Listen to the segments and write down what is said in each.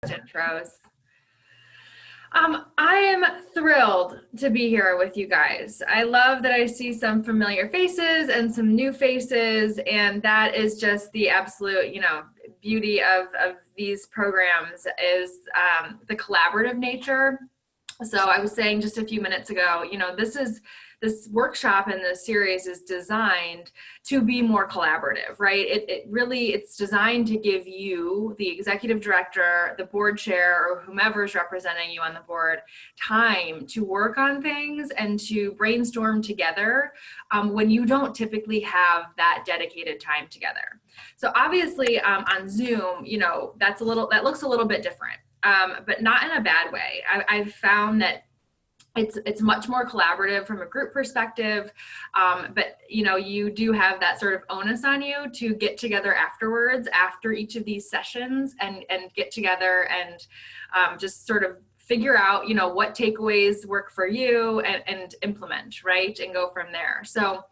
Intros. I am thrilled to be here with you guys. I love that I see some familiar faces and some new faces, and that is just the absolute, beauty of these programs is the collaborative nature. So I was saying just a few minutes ago, this workshop and this series is designed to be more collaborative, right? It's designed to give you, the executive director, the board chair, or whomever is representing you on the board, time to work on things and to brainstorm together when you don't typically have that dedicated time together. So obviously on Zoom, that looks a little bit different. But not in a bad way. I've found that it's much more collaborative from a group perspective, but you do have that sort of onus on you to get together afterwards, after each of these sessions, and get together and just sort of figure out what takeaways work for you and implement, right, and go from there. So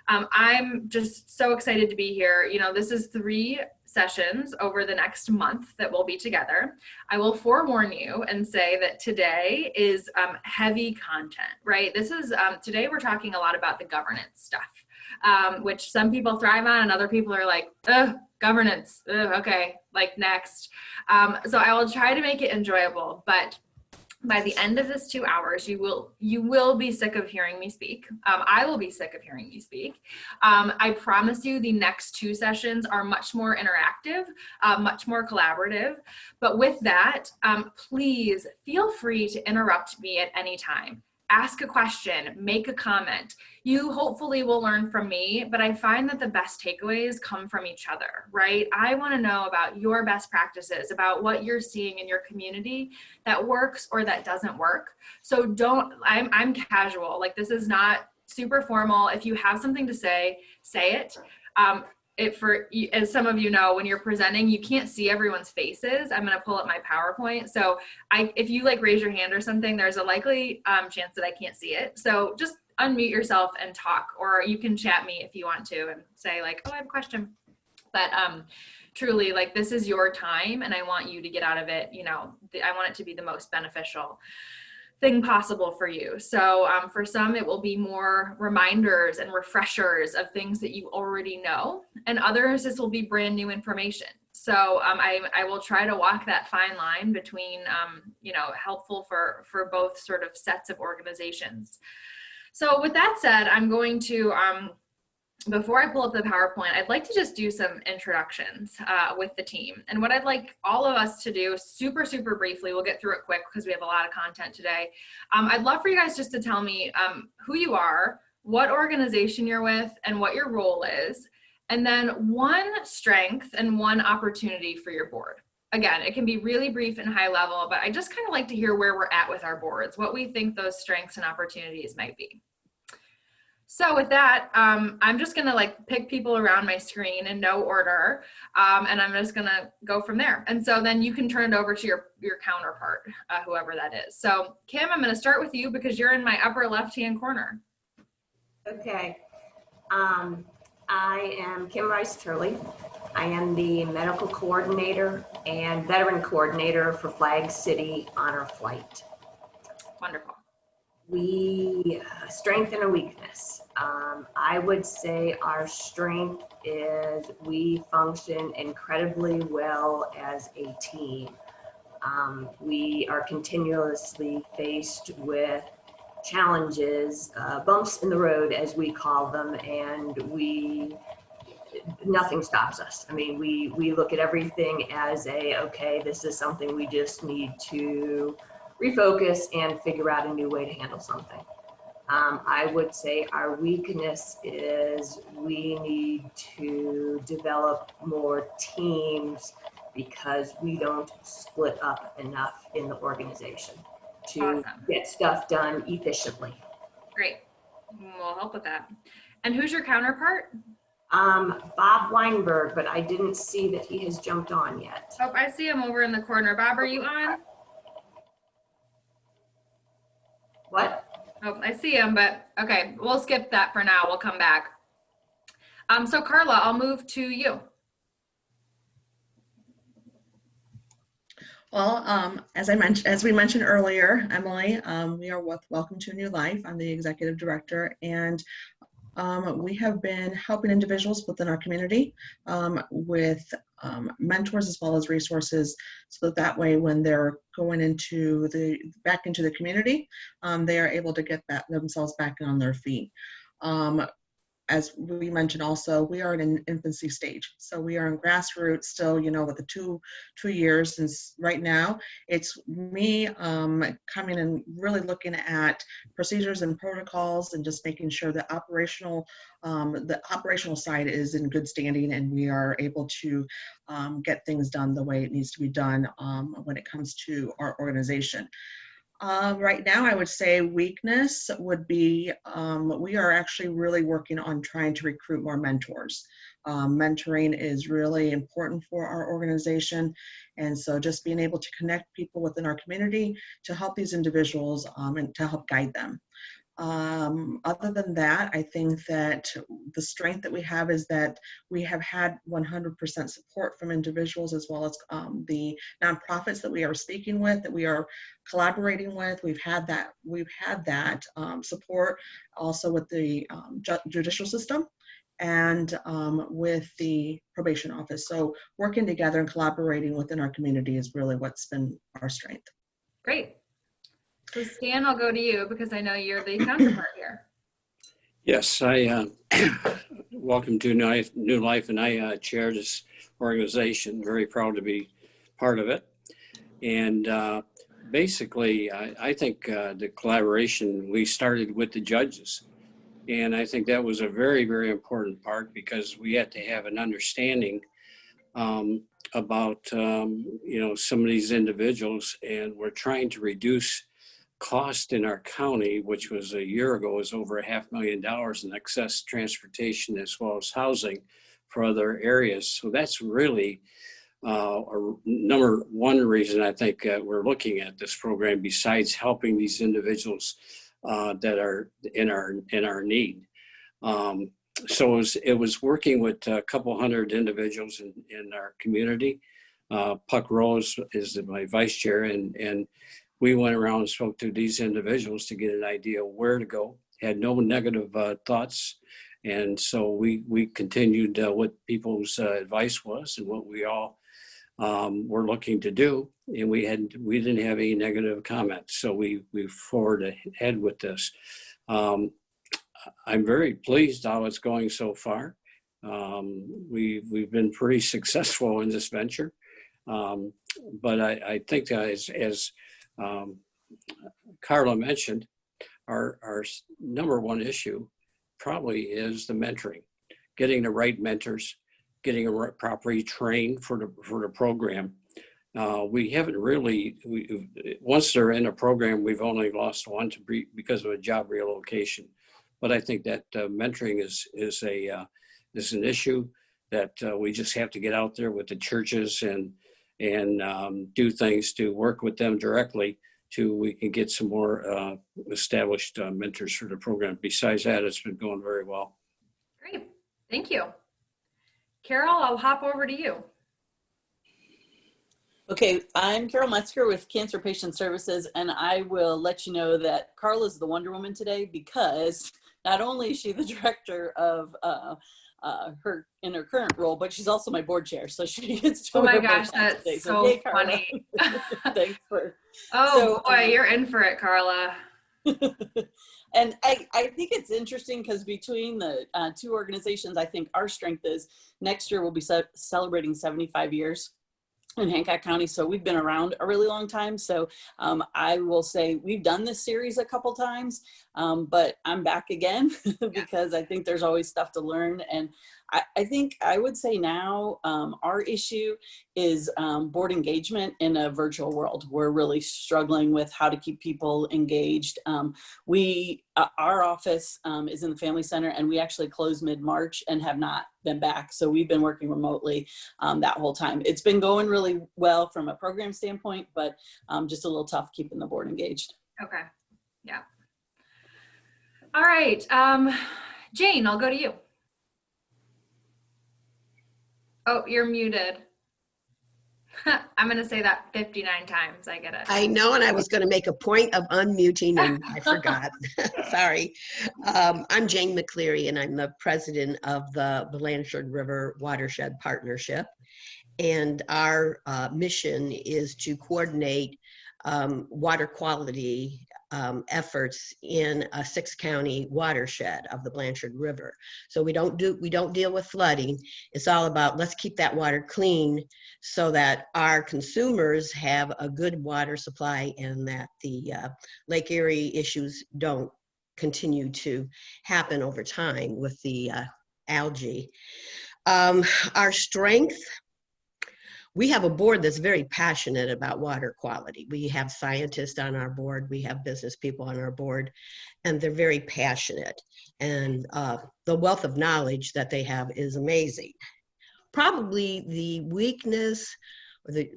I'm just so excited to be here. This is 3 sessions over the next month that we'll be together. I will forewarn you and say that today is heavy content, right? This is, today we're talking a lot about the governance stuff, which some people thrive on and other people are like, ugh, governance, ugh, okay, like next. So I will try to make it enjoyable, but by the end of this 2 hours, you will be sick of hearing me speak. I will be sick of hearing me speak. I promise you the next 2 sessions are much more interactive, much more collaborative. But with that, please feel free to interrupt me at any time. Ask a question, make a comment. You hopefully will learn from me, but I find that the best takeaways come from each other, right? I want to know about your best practices, about what you're seeing in your community that works or that doesn't work. So I'm casual, like this is not super formal. If you have something to say it. As some of you know, when you're presenting, you can't see everyone's faces. I'm going to pull up my PowerPoint. So if you raise your hand or something, there's a likely chance that I can't see it. So just unmute yourself and talk, or you can chat me if you want to and say oh, I have a question. But truly, this is your time and I want you to get out of it. I want it to be the most beneficial thing possible for you. So for some, it will be more reminders and refreshers of things that you already know, and others, this will be brand new information. So I will try to walk that fine line between, helpful for both sort of sets of organizations. So with that said, I'm going to, before I pull up the PowerPoint, I'd like to just do some introductions with the team. And what I'd like all of us to do super, super briefly, we'll get through it quick because we have a lot of content today. I'd love for you guys just to tell me who you are, what organization you're with, and what your role is. And then one strength and one opportunity for your board. Again, it can be really brief and high level, but I just kind of like to hear where we're at with our boards, what we think those strengths and opportunities might be. So with that, I'm just gonna pick people around my screen in no order, and I'm just gonna go from there. And so then you can turn it over to your counterpart, whoever that is. So Kim, I'm gonna start with you because you're in my upper left-hand corner. Okay, I am Kim Rice-Turley. I am the medical coordinator and veteran coordinator for Flag City Honor Flight. Wonderful. We strength and a weakness. I would say our strength is we function incredibly well as a team. We are continuously faced with challenges, bumps in the road as we call them, and nothing stops us. I mean, we look at everything as okay, this is something we just need to refocus and figure out a new way to handle something. I would say our weakness is we need to develop more teams because we don't split up enough in the organization to get stuff done efficiently. Great. We'll help with that. And who's your counterpart? Bob Weinberg, but I didn't see that he has jumped on yet. Oh, I see him over in the corner. Bob, are you on? What? Oh, I see him, but okay, we'll skip that for now. We'll come back. So Carla, I'll move to you. Well, as we mentioned earlier, Emily, we are with Welcome to a New Life. I'm the executive director, and we have been helping individuals within our community with mentors as well as resources, so that way when they're going back into the community, they are able to get themselves back on their feet. As we mentioned also, we are in an infancy stage. So we are in grassroots still, with the two years since right now. It's me coming and really looking at procedures and protocols and just making sure that the operational side is in good standing and we are able to get things done the way it needs to be done when it comes to our organization. Right now, I would say weakness would be we are actually really working on trying to recruit more mentors. Mentoring is really important for our organization. And so just being able to connect people within our community to help these individuals and to help guide them. Other than that, I think that the strength that we have is that we have had 100% support from individuals as well as the nonprofits that we are speaking with, that we are collaborating with. We've had that support also with the judicial system and with the probation office. So working together and collaborating within our community is really what's been our strength. Great. So Stan, I'll go to you because I know you're the counterpart here. Yes, I welcome to New Life, and I chair this organization. Very proud to be part of it. And basically, I think the collaboration, we started with the judges. And I think that was a very, very important part because we had to have an understanding about, some of these individuals, and we're trying to reduce cost in our county, which was a year ago, was over $500,000 in excess transportation as well as housing for other areas. So that's really a number one reason I think we're looking at this program, besides helping these individuals that are in our need. So it was working with a couple hundred individuals in our community. Puck Rose is my vice chair, and we went around and spoke to these individuals to get an idea of where to go, had no negative thoughts. And so we continued what people's advice was and what we all were looking to do. And we didn't have any negative comments. So we forward ahead with this. I'm very pleased how it's going so far. We've been pretty successful in this venture. But I think as Carla mentioned, our number one issue probably is the mentoring, getting the right mentors, getting properly trained for the program. We haven't really, once they're in a program, we've only lost one because of a job relocation. But I think that mentoring is an issue that we just have to get out there with the churches and do things to work with them directly till we can get some more established mentors for the program. Besides that, it's been going very well. Great, thank you. Carol, I'll hop over to you. Okay, I'm Carol Metzger with Cancer Patient Services, and I will let you know that Carla is the Wonder Woman today because not only is she the director of her in her current role, but she's also my board chair, so she gets to. Oh my gosh, that's today. So yay, funny. Thanks for. Oh boy, you're in for it, Carla. And I think it's interesting because between the two organizations, I think our strength is next year we'll be celebrating 75 years in Hancock County. So we've been around a really long time. So I will say we've done this series a couple times, but I'm back again because I think there's always stuff to learn. And I think I would say now our issue is board engagement in a virtual world. We're really struggling with how to keep people engaged. Our office is in the Family Center, and we actually closed mid-March and have not been back. So we've been working remotely that whole time. It's been going really well from a program standpoint, but just a little tough keeping the board engaged. Okay, yeah. All right, Jane, I'll go to you. Oh, you're muted. I'm going to say that 59 times. I get it. I know, and I was going to make a point of unmuting and I forgot. Sorry. I'm Jane McCleary, and I'm the president of the Blanchard River Watershed Partnership. And our mission is to coordinate water quality efforts in a 6-county watershed of the Blanchard River. So we don't deal with flooding. It's all about let's keep that water clean so that our consumers have a good water supply and that the Lake Erie issues don't continue to happen over time with the algae. Our strength. We have a board that's very passionate about water quality. We have scientists on our board, we have business people on our board, and they're very passionate. And the wealth of knowledge that they have is amazing. Probably the weakness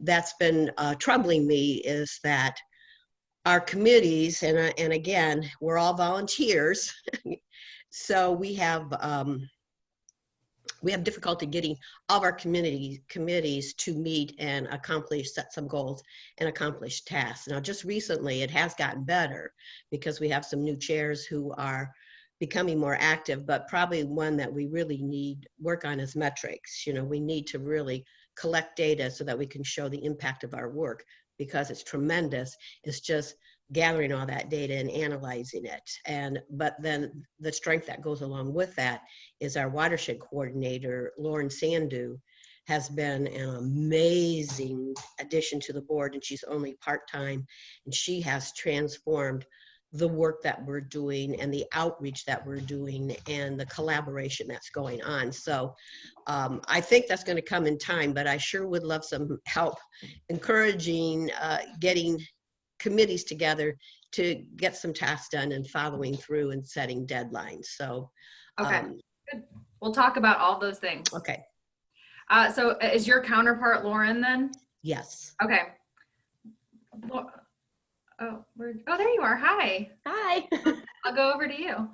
that's been troubling me is that our committees, and again, we're all volunteers, so we have difficulty getting all of our committees to meet and accomplish, set some goals and accomplish tasks. Now, just recently, it has gotten better because we have some new chairs who are becoming more active, but probably one that we really need work on is metrics. You know, we need to really collect data so that we can show the impact of our work because it's tremendous. It's just gathering all that data and analyzing it. But then the strength that goes along with that is our watershed coordinator, Lauren Sandu, has been an amazing addition to the board, and she's only part-time, and she has transformed the work that we're doing and the outreach that we're doing and the collaboration that's going on. So I think that's going to come in time, but I sure would love some help encouraging getting committees together to get some tasks done and following through and setting deadlines. So, Okay, good. We'll talk about all those things. Okay. So is your counterpart Lauren then? Yes. Okay. Oh, there you are. Hi. Hi. I'll go over to you.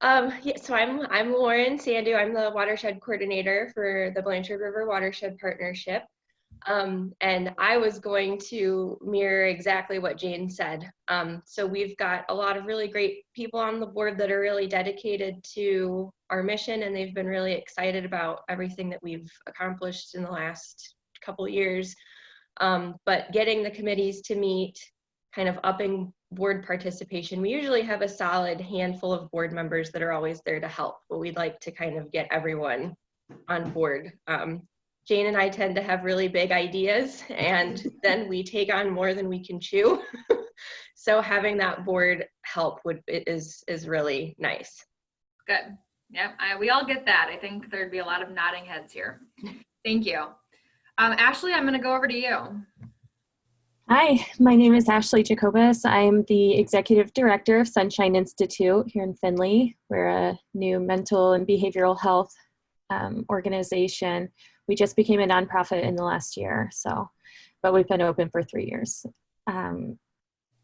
Yeah, so I'm Lauren Sandu. I'm the watershed coordinator for the Blanchard River Watershed Partnership. And I was going to mirror exactly what Jane said. So we've got a lot of really great people on the board that are really dedicated to our mission, and they've been really excited about everything that we've accomplished in the last couple of years. But getting the committees to meet, kind of upping board participation. We usually have a solid handful of board members that are always there to help, but we'd like to kind of get everyone on board. Jane and I tend to have really big ideas, and then we take on more than we can chew. So having that board help is really nice. Good. Yep. We all get that. I think there'd be a lot of nodding heads here. Thank you. Ashley, I'm going to go over to you. Hi, my name is Ashley Jacobus. I'm the Executive Director of Sunshine Institute here in Findlay. We're a new mental and behavioral health organization. We just became a nonprofit in the last year, but we've been open for 3 years.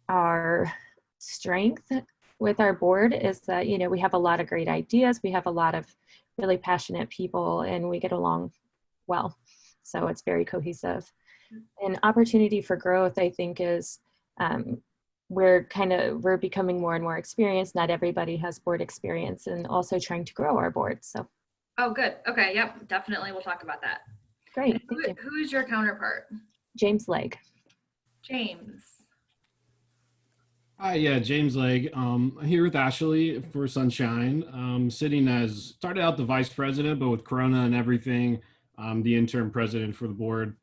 Our strength with our board is that, we have a lot of great ideas. We have a lot of really passionate people, and we get along well. So it's very cohesive. An opportunity for growth, I think, is we're becoming more and more experienced. Not everybody has board experience, and also trying to grow our board. So. Oh, good. Okay. Yep. Definitely. We'll talk about that. Great. Who is your counterpart? James Legg. James. Hi, yeah, James Legg. I'm here with Ashley for Sunshine. Started out the vice president, but with Corona and everything, the interim president for the board.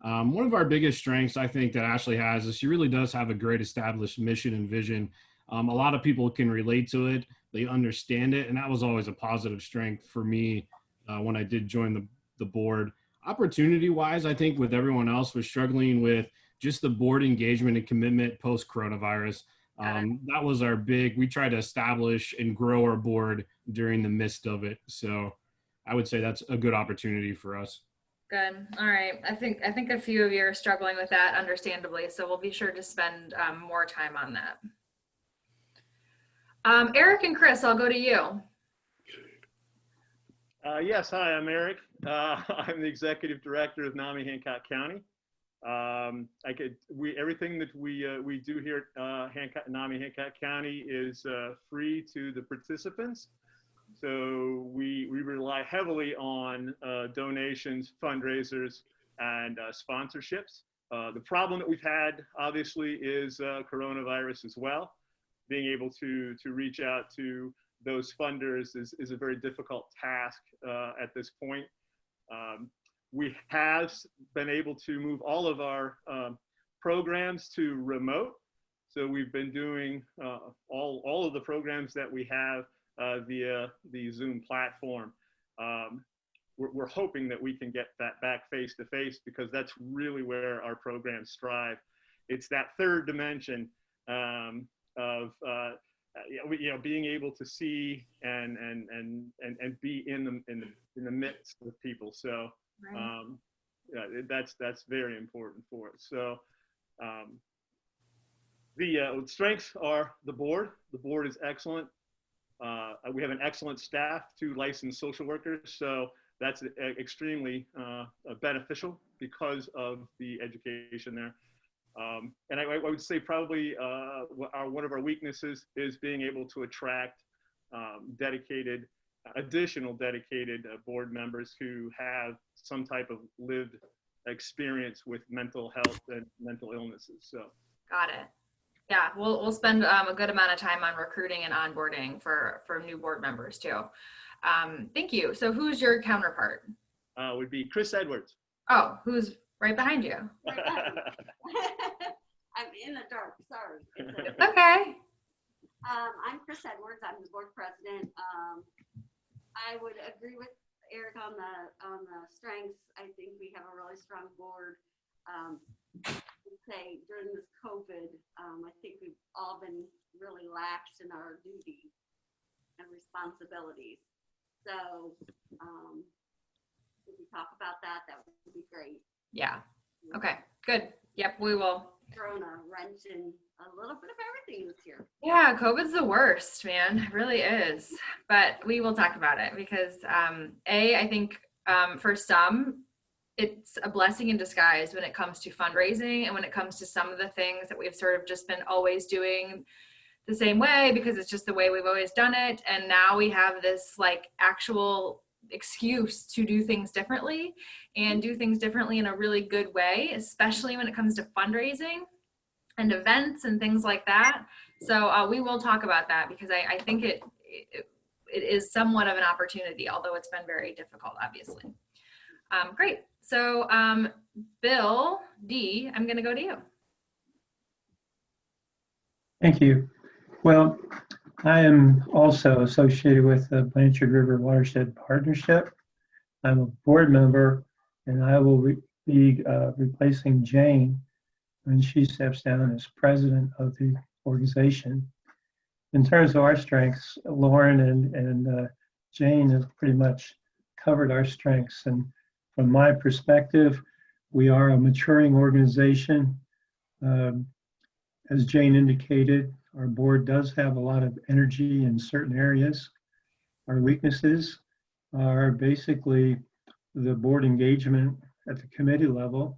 One of our biggest strengths, I think, that Ashley has is she really does have a great established mission and vision. A lot of people can relate to it. They understand it. And that was always a positive strength for me when I did join the board. Opportunity-wise, I think with everyone else, we're struggling with just the board engagement and commitment post-coronavirus. That was we tried to establish and grow our board during the midst of it. So I would say that's a good opportunity for us. Good. All right. I think a few of you are struggling with that, understandably. So we'll be sure to spend more time on that. Eric and Chris, I'll go to you. Yes, hi, I'm Eric. I'm the executive director of Hancock County. Everything that we do here at Hancock County is free to the participants. So we rely heavily on donations, fundraisers, and sponsorships. The problem that we've had, obviously, is coronavirus as well. Being able to reach out to those funders is a very difficult task at this point. We have been able to move all of our programs to remote. So we've been doing all of the programs that we have via the Zoom platform. We're hoping that we can get that back face to face, because that's really where our programs thrive. It's that third dimension of being able to see and be in the midst of people. So that's very important for us. So the strengths are the board. The board is excellent. We have an excellent staff, 2 licensed social workers. So that's extremely beneficial because of the education there. And I would say probably one of our weaknesses is being able to attract additional dedicated board members who have some type of lived experience with mental health and mental illnesses. So. Got it. Yeah, we'll spend a good amount of time on recruiting and onboarding for new board members too. Thank you. So who's your counterpart? Would be Chris Edwards. Oh, who's right behind you? I'm in the dark, sorry. It's okay. I'm Chris Edwards, I'm the board president. I would agree with Eric on the strengths. I think we have a really strong board. Say during this COVID, I think we've all been really lax in our duties and responsibilities. So if we talk about that, that would be great. Yeah. Okay, good. Yep, we will. Throwing a wrench in a little bit of everything this year. Yeah, COVID's the worst, man. It really is. But we will talk about it because I think for some, it's a blessing in disguise when it comes to fundraising and when it comes to some of the things that we've sort of just been always doing the same way because it's just the way we've always done it. And now we have this like actual excuse to do things differently and do things differently in a really good way, especially when it comes to fundraising and events and things like that. So we will talk about that because I think it is somewhat of an opportunity, although it's been very difficult, obviously. Great. So Bill D, I'm going to go to you. Thank you. Well, I am also associated with the Blanchard River Watershed Partnership. I'm a board member, and I will be replacing Jane when she steps down as president of the organization. In terms of our strengths, Lauren and Jane have pretty much covered our strengths. And from my perspective, we are a maturing organization. As Jane indicated, our board does have a lot of energy in certain areas. Our weaknesses are basically the board engagement at the committee level.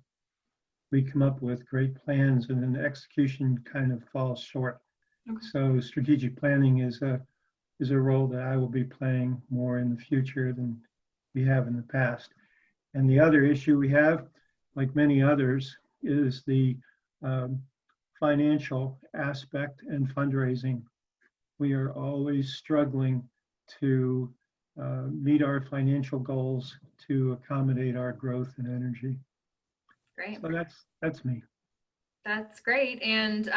We come up with great plans and then the execution kind of falls short. Okay. So strategic planning is a role that I will be playing more in the future than we have in the past. And the other issue we have, like many others, is the financial aspect and fundraising. We are always struggling to meet our financial goals to accommodate our growth and energy. Great. So that's me. That's great. And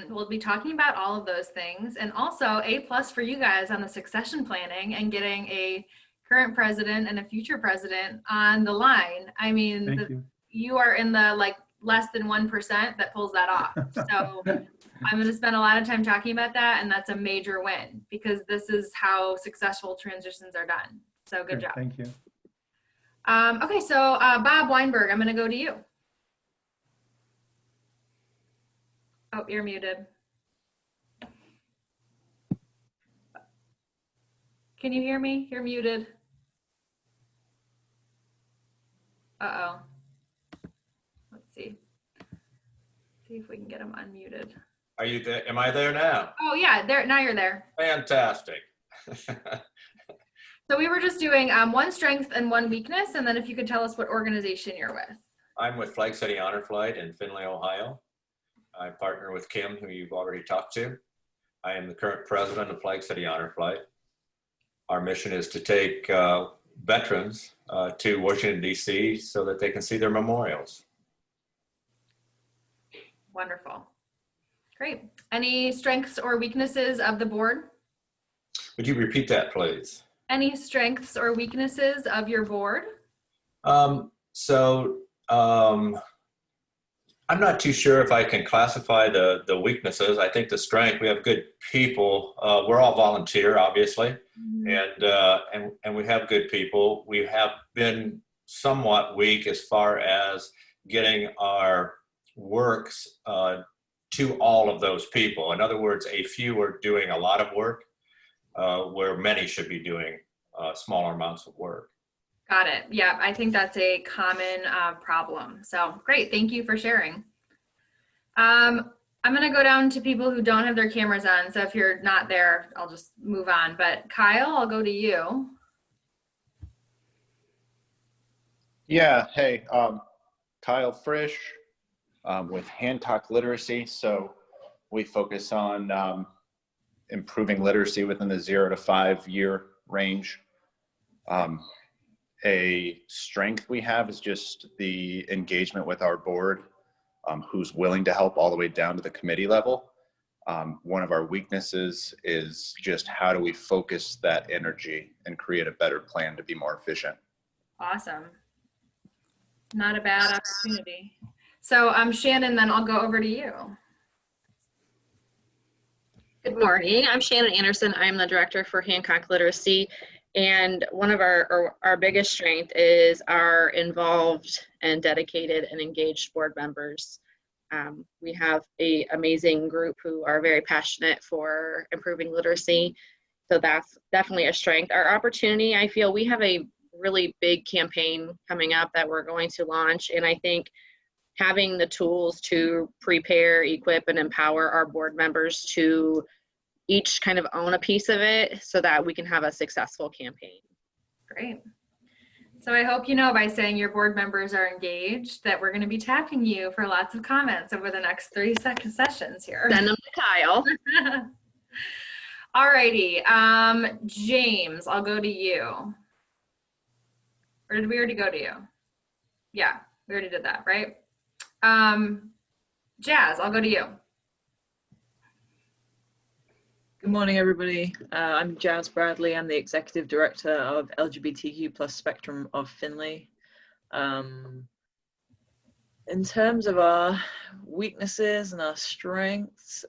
we'll be talking about all of those things and also A+ for you guys on the succession planning and getting a current president and a future president on the line. I mean, you are in the like less than 1% that pulls that off. So I'm going to spend a lot of time talking about that. And that's a major win because this is how successful transitions are done. So good job. Thank you. Okay. So Bob Weinberg, I'm going to go to you. Oh, you're muted. Can you hear me? You're muted. Uh-oh. Let's see. See if we can get him unmuted. Are you there? Am I there now? Oh yeah, there. Now you're there. Fantastic. So we were just doing one strength and one weakness, and then if you could tell us what organization you're with. I'm with Flag City Honor Flight in Findlay, Ohio. I partner with Kim, who you've already talked to. I am the current president of Flag City Honor Flight. Our mission is to take veterans to Washington, D.C. so that they can see their memorials. Wonderful. Great. Any strengths or weaknesses of the board? Would you repeat that, please? Any strengths or weaknesses of your board? I'm not too sure if I can classify the weaknesses. I think the strength, we have good people. We're all volunteer, obviously, and we have good people. We have been somewhat weak as far as getting our works to all of those people. In other words, a few are doing a lot of work where many should be doing smaller amounts of work. Got it. Yeah, I think that's a common problem. So great. Thank you for sharing. I'm going to go down to people who don't have their cameras on. So if you're not there, I'll just move on. But Kyle, I'll go to you. Yeah. Hey, Kyle Frisch with Hancock Literacy. So we focus on improving literacy within the 0 to 5 year range. A strength we have is just the engagement with our board, who's willing to help all the way down to the committee level. One of our weaknesses is just how do we focus that energy and create a better plan to be more efficient. Awesome. Not a bad opportunity. So I'm Shannon, then I'll go over to you. Good morning. I'm Shannon Anderson. I'm the director for Hancock Literacy. And one of our biggest strength is our involved and dedicated and engaged board members. We have an amazing group who are very passionate for improving literacy. So that's definitely a strength. Our opportunity, I feel we have a really big campaign coming up that we're going to launch. And I think having the tools to prepare, equip, and empower our board members to each kind of own a piece of it so that we can have a successful campaign. Great. So I hope you know by saying your board members are engaged that we're going to be tapping you for lots of comments over the next 30-second sessions here. Send them to Kyle. All righty. James, I'll go to you. Or did we already go to you? Yeah, we already did that, right? Jazz, I'll go to you. Good morning, everybody. I'm Jazz Bradley. I'm the Executive Director of LGBTQ+ Spectrum of Findlay. In terms of our weaknesses and our strengths,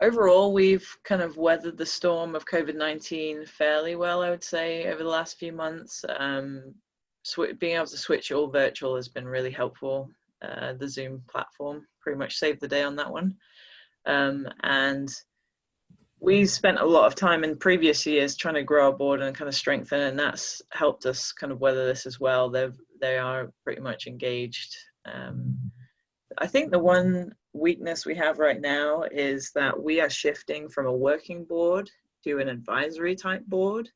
overall, we've kind of weathered the storm of COVID-19 fairly well, I would say, over the last few months. Being able to switch all virtual has been really helpful. The Zoom platform pretty much saved the day on that one. And we spent a lot of time in previous years trying to grow our board and kind of strengthen, and that's helped us kind of weather this as well. They are pretty much engaged. I think the one weakness we have right now is that we are shifting from a working board to an advisory type board.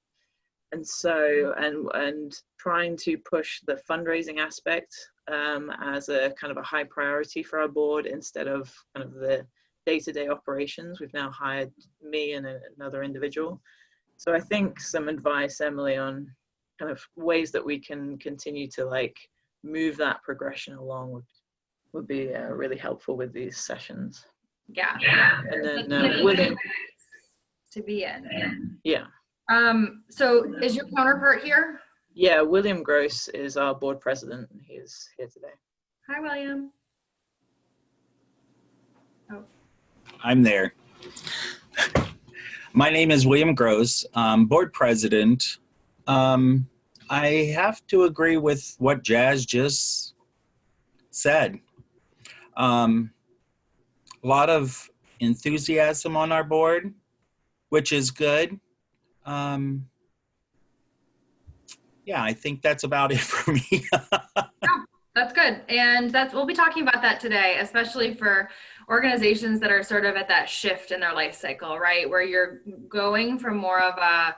And so, and trying to push the fundraising aspect as a kind of a high priority for our board instead of kind of the day-to-day operations. We've now hired me and another individual. So I think some advice, Emily, on kind of ways that we can continue to like move that progression along would be really helpful with these sessions. Yeah. And then William. To be in. Yeah. So is your counterpart here? Yeah, William Gross is our board president. He is here today. Hi, William. Oh. I'm there. My name is William Gross, board president. I have to agree with what Jazz just said. A lot of enthusiasm on our board, which is good. yeah, I think that's about it for me. Yeah, that's good. And we'll be talking about that today, especially for organizations that are sort of at that shift in their life cycle, right? Where you're going from more of a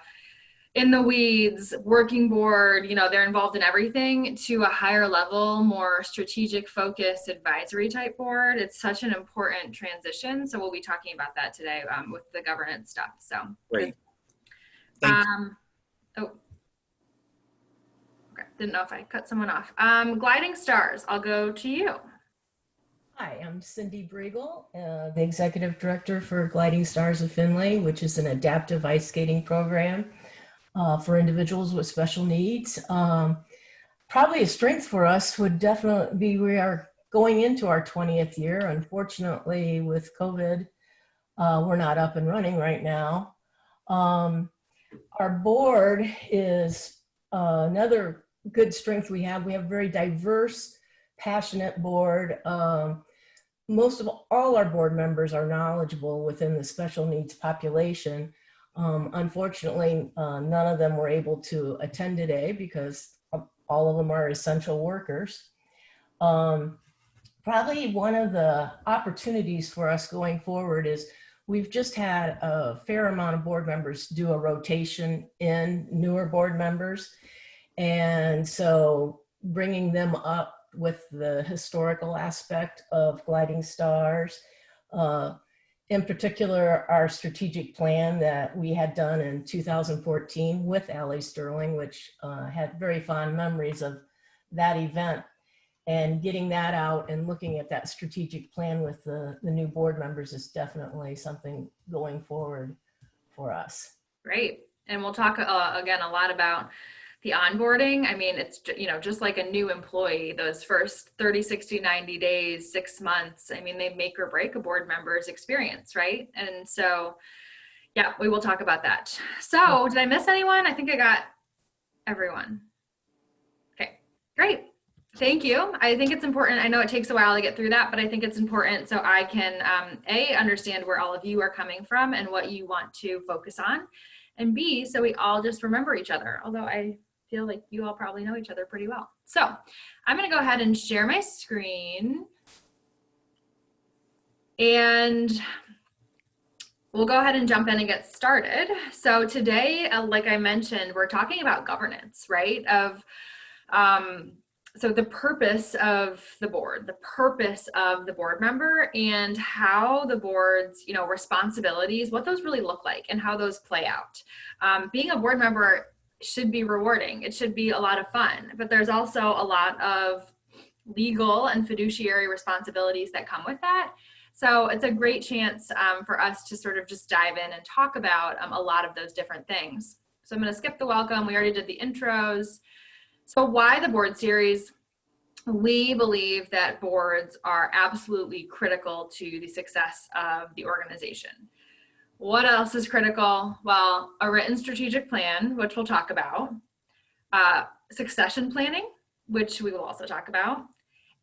in the weeds working board, they're involved in everything, to a higher level, more strategic focused advisory type board. It's such an important transition. So we'll be talking about that today with the governance stuff. So Great. Thank you. Oh, okay. Didn't know if I cut someone off. Gliding Stars, I'll go to you. Hi, I'm Cindy Briegel, the Executive Director for Gliding Stars of Findlay, which is an adaptive ice skating program for individuals with special needs. Probably a strength for us would definitely be we are going into our 20th year. Unfortunately, with COVID, we're not up and running right now. Our board is another good strength we have. We have a very diverse, passionate board. Most of all our board members are knowledgeable within the special needs population. Unfortunately, none of them were able to attend today because all of them are essential workers. Probably one of the opportunities for us going forward is we've just had a fair amount of board members do a rotation in newer board members. And so bringing them up with the historical aspect of Gliding Stars, in particular, our strategic plan that we had done in 2014 with Allie Sterling, which had very fond memories of that event, and getting that out and looking at that strategic plan with the new board members is definitely something going forward for us. Great. And we'll talk again a lot about the onboarding. I mean, it's, just like a new employee, those first 30, 60, 90 days, 6 months, I mean, they make or break a board member's experience, right? And so, yeah, we will talk about that. So did I miss anyone? I think I got everyone. Okay, great. Thank you. I think it's important. I know it takes a while to get through that, but I think it's important so I can, A, understand where all of you are coming from and what you want to focus on, and B, so we all just remember each other, although I feel like you all probably know each other pretty well. So I'm going to go ahead and share my screen, and we'll go ahead and jump in and get started. So today, like I mentioned, we're talking about governance, right? So the purpose of the board, the purpose of the board member, and how the board's, responsibilities, what those really look like and how those play out. Being a board member should be rewarding. It should be a lot of fun, but there's also a lot of legal and fiduciary responsibilities that come with that. So it's a great chance for us to sort of just dive in and talk about a lot of those different things. So I'm going to skip the welcome. We already did the intros. So why the board series? We believe that boards are absolutely critical to the success of the organization. What else is critical? Well, a written strategic plan, which we'll talk about, succession planning, which we will also talk about,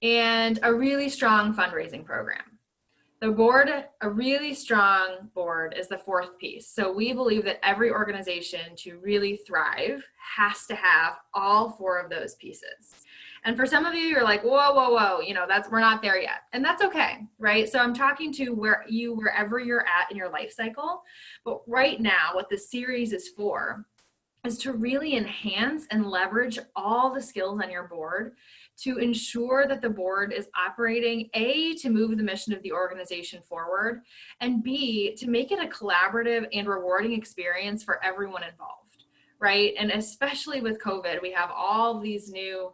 and a really strong fundraising program. The board, a really strong board, is the fourth piece. So we believe that every organization to really thrive has to have all four of those pieces. And for some of you, you're like, whoa, whoa, whoa, we're not there yet. And that's okay, right? So I'm talking to wherever you're at in your life cycle. But right now, what this series is for is to really enhance and leverage all the skills on your board to ensure that the board is operating, A, to move the mission of the organization forward, and B, to make it a collaborative and rewarding experience for everyone involved, right? And especially with COVID, we have all these new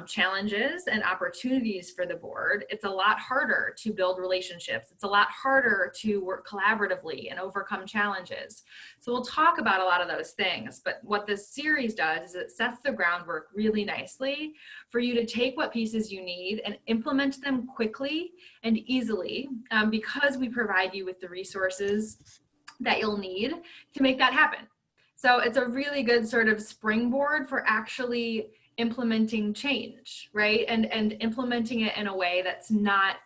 challenges and opportunities for the board. It's a lot harder to build relationships. It's a lot harder to work collaboratively and overcome challenges. So we'll talk about a lot of those things, but what this series does is it sets the groundwork really nicely for you to take what pieces you need and implement them quickly and easily, because we provide you with the resources that you'll need to make that happen. So it's a really good sort of springboard for actually implementing change, right? And implementing it in a way that's not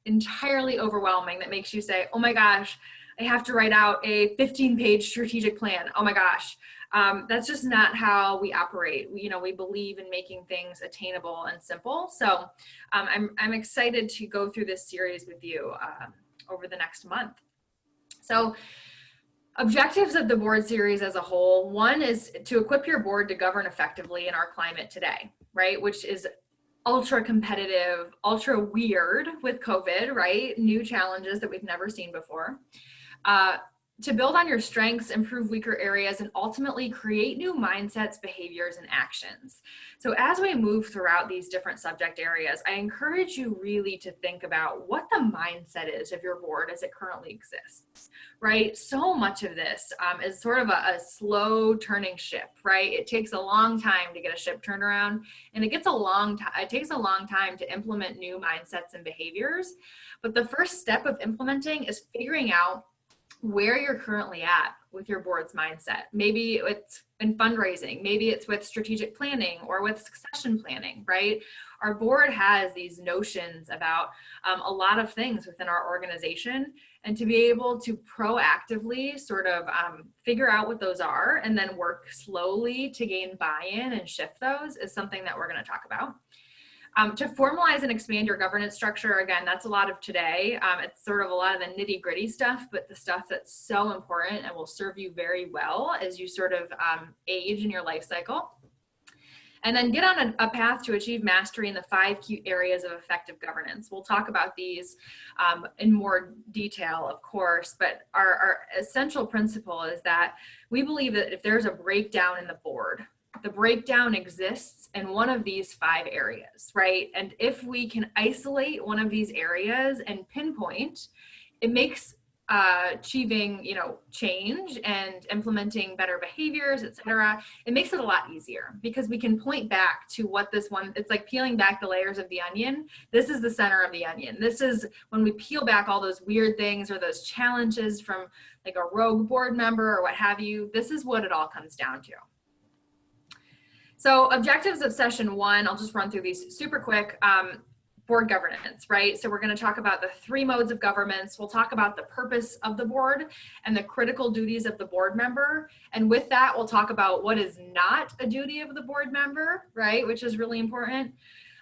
entirely overwhelming, that makes you say, oh my gosh, I have to write out a 15-page strategic plan. Oh my gosh, That's just not how we operate. We believe in making things attainable and simple. So I'm excited to go through this series with you over the next month. So objectives of the board series as a whole, one is to equip your board to govern effectively in our climate today, right? Which is ultra competitive, ultra weird with COVID, right? New challenges that we've never seen before. To build on your strengths, improve weaker areas, and ultimately create new mindsets, behaviors, and actions. So as we move throughout these different subject areas, I encourage you really to think about what the mindset is of your board as it currently exists, right? So much of this is sort of a slow turning ship, right? It takes a long time to get a ship turned around, and it takes a long time to implement new mindsets and behaviors. But the first step of implementing is figuring out where you're currently at with your board's mindset. Maybe it's in fundraising, maybe it's with strategic planning or with succession planning, right? Our board has these notions about a lot of things within our organization, and to be able to proactively sort of figure out what those are and then work slowly to gain buy-in and shift those is something that we're going to talk about. To formalize and expand your governance structure, again, that's a lot of today. It's sort of a lot of the nitty gritty stuff, but the stuff that's so important and will serve you very well as you sort of age in your life cycle. And then get on a path to achieve mastery in the 5 key areas of effective governance. We'll talk about these in more detail, of course, but our essential principle is that we believe that if there's a breakdown in the board, the breakdown exists in one of these 5 areas, right? And if we can isolate one of these areas and pinpoint, it makes achieving, change and implementing better behaviors, et cetera, it makes it a lot easier because we can point back to what this one, it's like peeling back the layers of the onion. This is the center of the onion. This is when we peel back all those weird things or those challenges from like a rogue board member or what have you. This is what it all comes down to. So objectives of session 1, I'll just run through these super quick. Board governance, right? So we're going to talk about the 3 modes of governance. We'll talk about the purpose of the board and the critical duties of the board member. And with that, we'll talk about what is not a duty of the board member, right? Which is really important.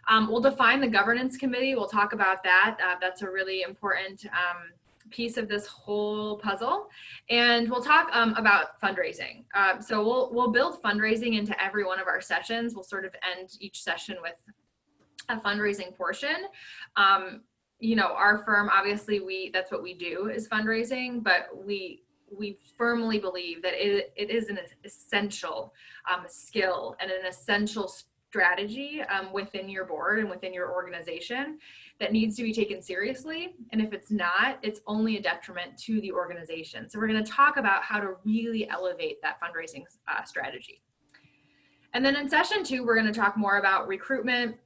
We'll define the governance committee. We'll talk about that. That's a really important piece of this whole puzzle. And we'll talk about fundraising. So we'll build fundraising into every one of our sessions. We'll sort of end each session with a fundraising portion. Our firm, obviously that's what we do is fundraising, but we firmly believe that it is an essential skill and an essential strategy within your board and within your organization that needs to be taken seriously. And if it's not, it's only a detriment to the organization. So we're going to talk about how to really elevate that fundraising strategy. And then in session 2, we're going to talk more about recruitment,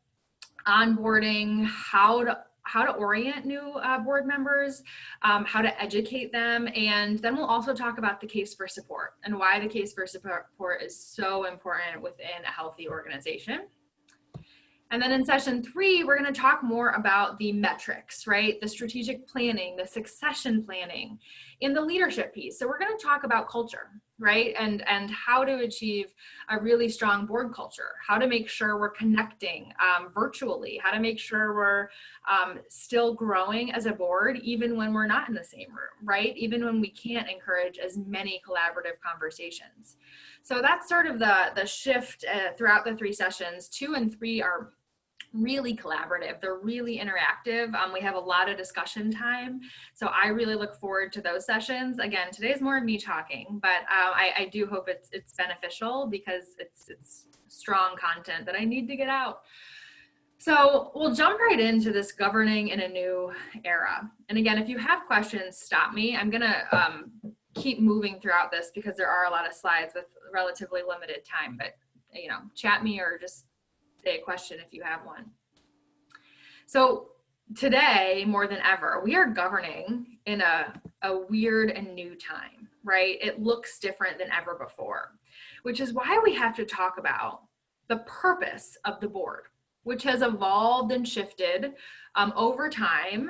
onboarding, how to orient new board members, how to educate them, and then we'll also talk about the case for support and why the case for support is so important within a healthy organization. And then in session 3, we're going to talk more about the metrics, right? The strategic planning, the succession planning, and the leadership piece. So we're going to talk about culture, right? And how to achieve a really strong board culture, how to make sure we're connecting virtually, how to make sure we're still growing as a board, even when we're not in the same room, right? Even when we can't encourage as many collaborative conversations. So that's sort of the shift throughout the 3 sessions. 2 and 3 are really collaborative. They're really interactive. We have a lot of discussion time. So I really look forward to those sessions. Again, today's more of me talking, but I do hope it's beneficial because it's strong content that I need to get out. So we'll jump right into this governing in a new era. And again, if you have questions, stop me. I'm gonna keep moving throughout this because there are a lot of slides with relatively limited time, but chat me or just say a question if you have one. So today, more than ever, we are governing in a weird and new time, right? It looks different than ever before, which is why we have to talk about the purpose of the board, which has evolved and shifted over time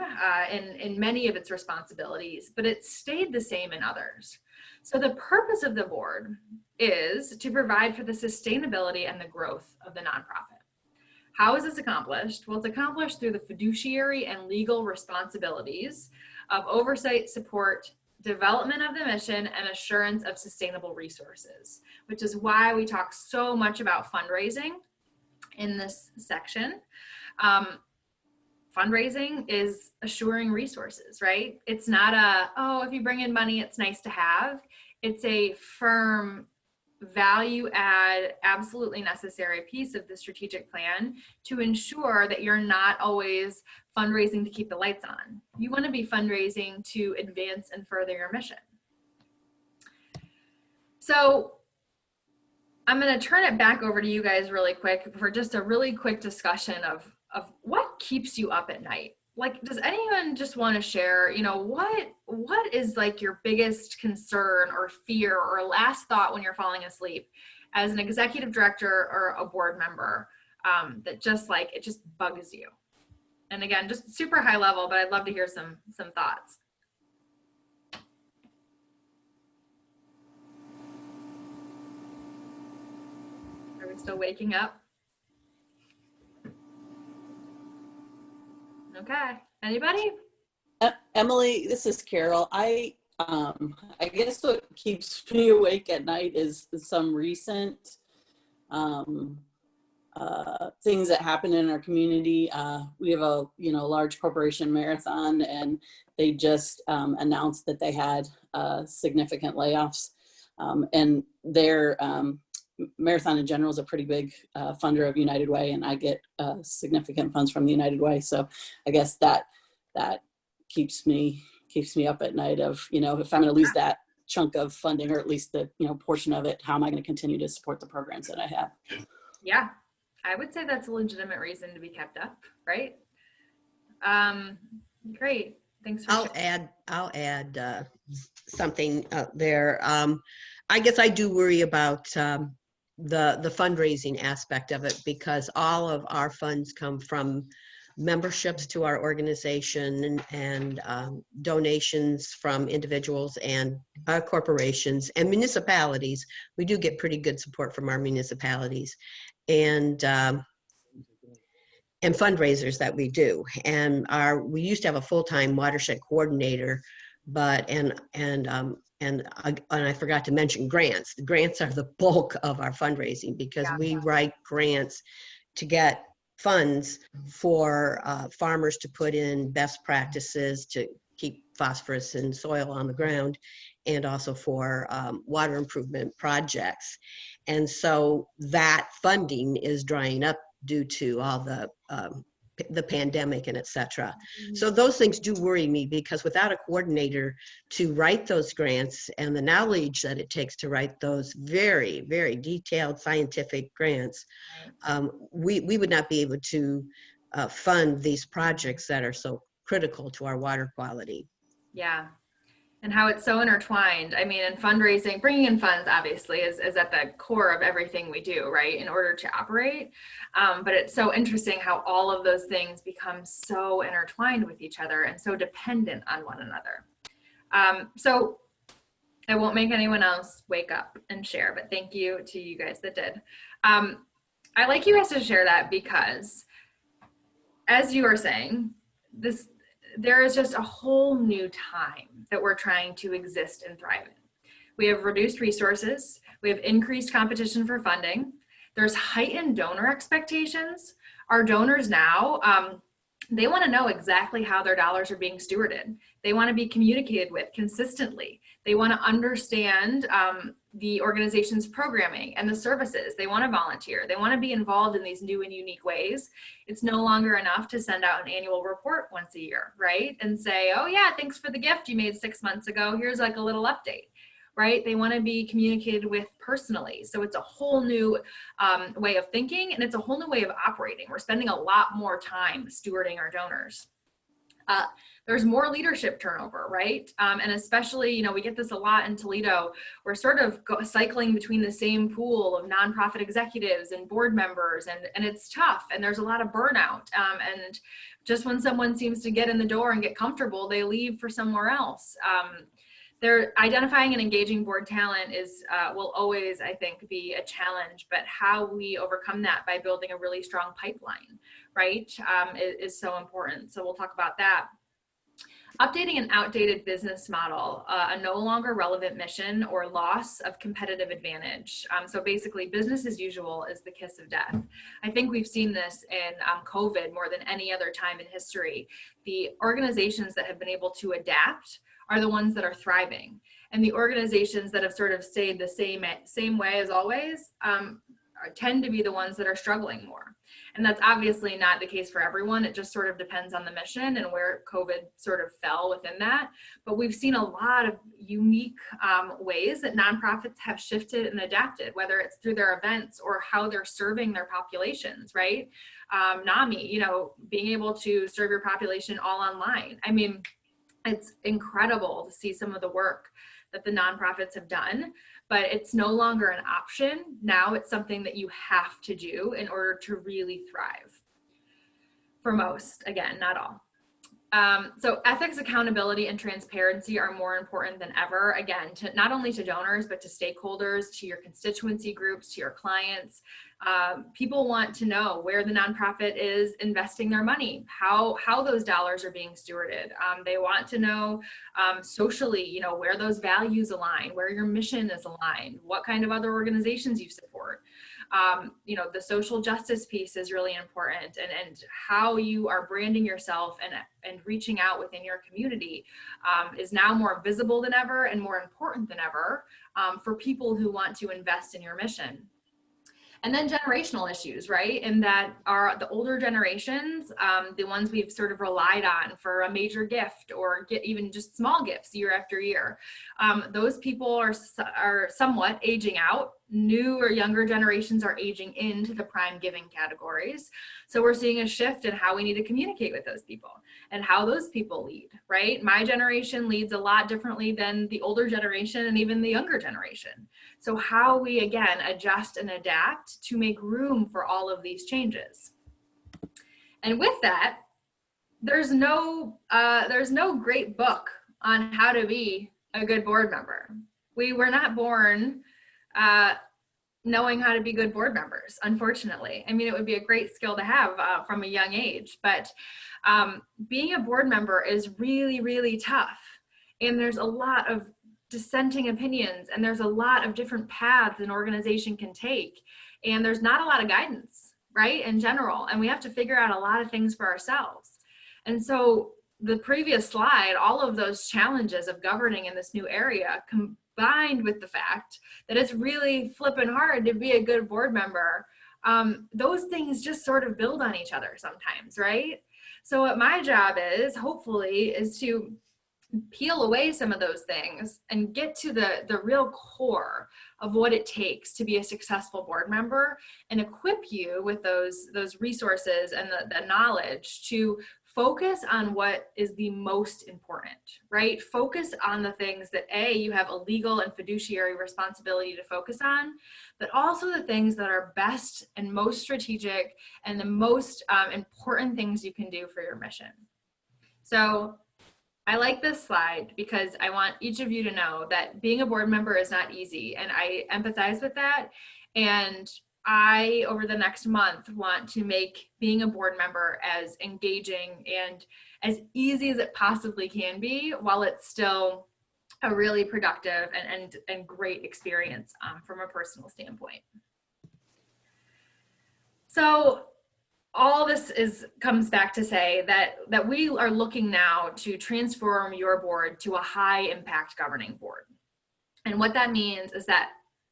in many of its responsibilities, but it stayed the same in others. So the purpose of the board is to provide for the sustainability and the growth of the nonprofit. How is this accomplished? Well, it's accomplished through the fiduciary and legal responsibilities of oversight, support, development of the mission, and assurance of sustainable resources, which is why we talk so much about fundraising in this section. Fundraising is assuring resources, right? It's not a, oh, if you bring in money, it's nice to have. It's a firm value add, absolutely necessary piece of the strategic plan to ensure that you're not always fundraising to keep the lights on. You want to be fundraising to advance and further your mission. So I'm going to turn it back over to you guys really quick for just a really quick discussion of what keeps you up at night. Like, does anyone just want to share, you know, what is like your biggest concern or fear or last thought when you're falling asleep as an executive director or a board member that just like, it just bugs you? And again, just super high level, but I'd love to hear some thoughts. Are we still waking up? Okay, anybody? Emily, this is Carol. I guess what keeps me awake at night is some recent things that happen in our community. We have a large corporation marathon, and they just announced that they had significant layoffs, and their marathon in general is a pretty big funder of United Way, and I get significant funds from the United Way. So I guess that keeps me up at night of, you know, if I'm going to lose that chunk of funding, or at least the, you know, portion of it, how am I going to continue to support the programs that I have? Yeah, I would say that's a legitimate reason to be kept up, right? Great. Thanks for sharing. I'll add something there. I guess I do worry about the fundraising aspect of it, because all of our funds come from memberships to our organization and donations from individuals and corporations and municipalities. We do get pretty good support from our municipalities and fundraisers that we do. And we used to have a full-time watershed coordinator, but and I forgot to mention grants. The grants are the bulk of our fundraising, because we write grants to get funds for farmers to put in best practices to keep phosphorus and soil on the ground, and also for water improvement projects. And so that funding is drying up due to all the pandemic and et cetera. So those things do worry me, because without a coordinator to write those grants and the knowledge that it takes to write those very, very detailed scientific grants, we would not be able to fund these projects that are so critical to our water quality. Yeah. And how it's so intertwined. I mean, in fundraising, bringing in funds obviously is at the core of everything we do, right, in order to operate. But it's so interesting how all of those things become so intertwined with each other and so dependent on one another. So I won't make anyone else wake up and share, but thank you to you guys that did. I like you guys to share that, because as you are saying, there is just a whole new time that we're trying to exist and thrive in. We have reduced resources. We have increased competition for funding. There's heightened donor expectations. Our donors now, they want to know exactly how their dollars are being stewarded. They want to be communicated with consistently. They want to understand the organization's programming and the services. They want to volunteer. They want to be involved in these new and unique ways. It's no longer enough to send out an annual report once a year, right? And say, oh yeah, thanks for the gift you made 6 months ago. Here's like a little update, right? They want to be communicated with personally. So it's a whole new way of thinking, and it's a whole new way of operating. We're spending a lot more time stewarding our donors. there's more leadership turnover, right? And especially, you know, we get this a lot in Toledo. We're sort of cycling between the same pool of nonprofit executives and board members, and it's tough, and there's a lot of burnout. And just when someone seems to get in the door and get comfortable, they leave for somewhere else. They're identifying and engaging board talent is will always, I think, be a challenge, but how we overcome that by building a really strong pipeline, right, is so important. So we'll talk about that. Updating an outdated business model, a no longer relevant mission, or loss of competitive advantage. So basically, business as usual is the kiss of death. I think we've seen this in COVID more than any other time in history. The organizations that have been able to adapt are the ones that are thriving. And the organizations that have sort of stayed the same way as always tend to be the ones that are struggling more. And that's obviously not the case for everyone. It just sort of depends on the mission and where COVID sort of fell within that. But we've seen a lot of unique ways that nonprofits have shifted and adapted, whether it's through their events or how they're serving their populations, right? NAMI, you know, being able to serve your population all online. I mean, it's incredible to see some of the work that the nonprofits have done, but it's no longer an option. Now it's something that you have to do in order to really thrive. For most, again, not all. So ethics, accountability, and transparency are more important than ever, again, to not only to donors, but to stakeholders, to your constituency groups, to your clients. People want to know where the nonprofit is investing their money, how those dollars are being stewarded. They want to know socially, you know, where those values align, where your mission is aligned, what kind of other organizations you support. You know, the social justice piece is really important, and how you are branding yourself and reaching out within your community is now more visible than ever and more important than ever for people who want to invest in your mission. And then generational issues, right? And that are the older generations, the ones we've sort of relied on for a major gift or get even just small gifts year after year. Those people are somewhat aging out. New or younger generations are aging into the prime giving categories. So we're seeing a shift in how we need to communicate with those people and how those people lead, right? My generation leads a lot differently than the older generation and even the younger generation. So how we, again, adjust and adapt to make room for all of these changes. And with that, there's no great book on how to be a good board member. We were not born knowing how to be good board members, unfortunately. I mean, it would be a great skill to have from a young age, but being a board member is really, really tough. And there's a lot of dissenting opinions, and there's a lot of different paths an organization can take. And there's not a lot of guidance, right, in general. And we have to figure out a lot of things for ourselves. And so the previous slide, all of those challenges of governing in this new area combined with the fact that it's really flipping hard to be a good board member, those things just sort of build on each other sometimes, right? So what my job is, hopefully, is to peel away some of those things and get to the real core of what it takes to be a successful board member and equip you with those resources and the knowledge to focus on what is the most important, right? Focus on the things that you have a legal and fiduciary responsibility to focus on, but also the things that are best and most strategic and the most important things you can do for your mission. So I like this slide because I want each of you to know that being a board member is not easy, and I empathize with that. And I, over the next month, want to make being a board member as engaging and as easy as it possibly can be, while it's still a really productive and great experience from a personal standpoint. So all this comes back to say that we are looking now to transform your board to a high impact governing board. And what that means is that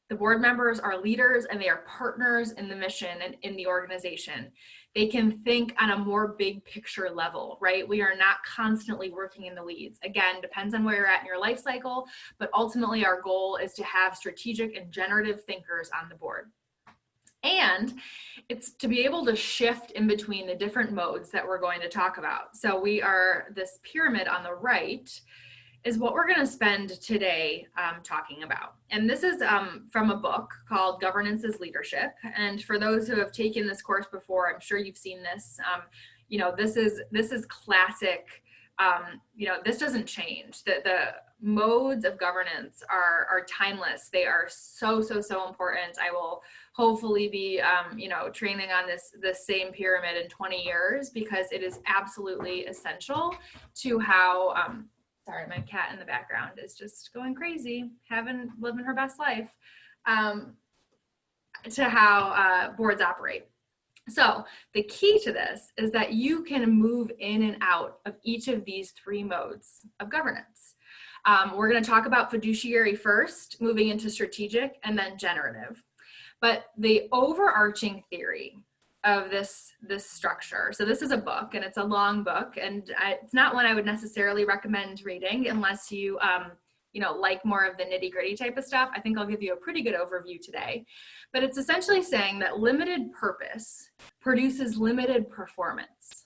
the board members are leaders and they are partners in the mission and in the organization. They can think on a more big picture level, right? We are not constantly working in the weeds. Again, depends on where you're at in your life cycle, but ultimately our goal is to have strategic and generative thinkers on the board. And it's to be able to shift in between the different modes that we're going to talk about. So this pyramid on the right is what we're going to spend today talking about. And this is from a book called Governance is Leadership. And for those who have taken this course before, I'm sure you've seen this. This is classic. This doesn't change. The modes of governance are timeless. They are so important. I will hopefully be training on this same pyramid in 20 years, because it is absolutely essential to how sorry, my cat in the background is just going crazy, living her best life, to how boards operate. So the key to this is that you can move in and out of each of these 3 modes of governance. We're going to talk about fiduciary first, moving into strategic, and then generative. But the overarching theory of this structure, so this is a book, and it's a long book, and it's not one I would necessarily recommend reading unless you like more of the nitty-gritty type of stuff. I think I'll give you a pretty good overview today. But it's essentially saying that limited purpose produces limited performance.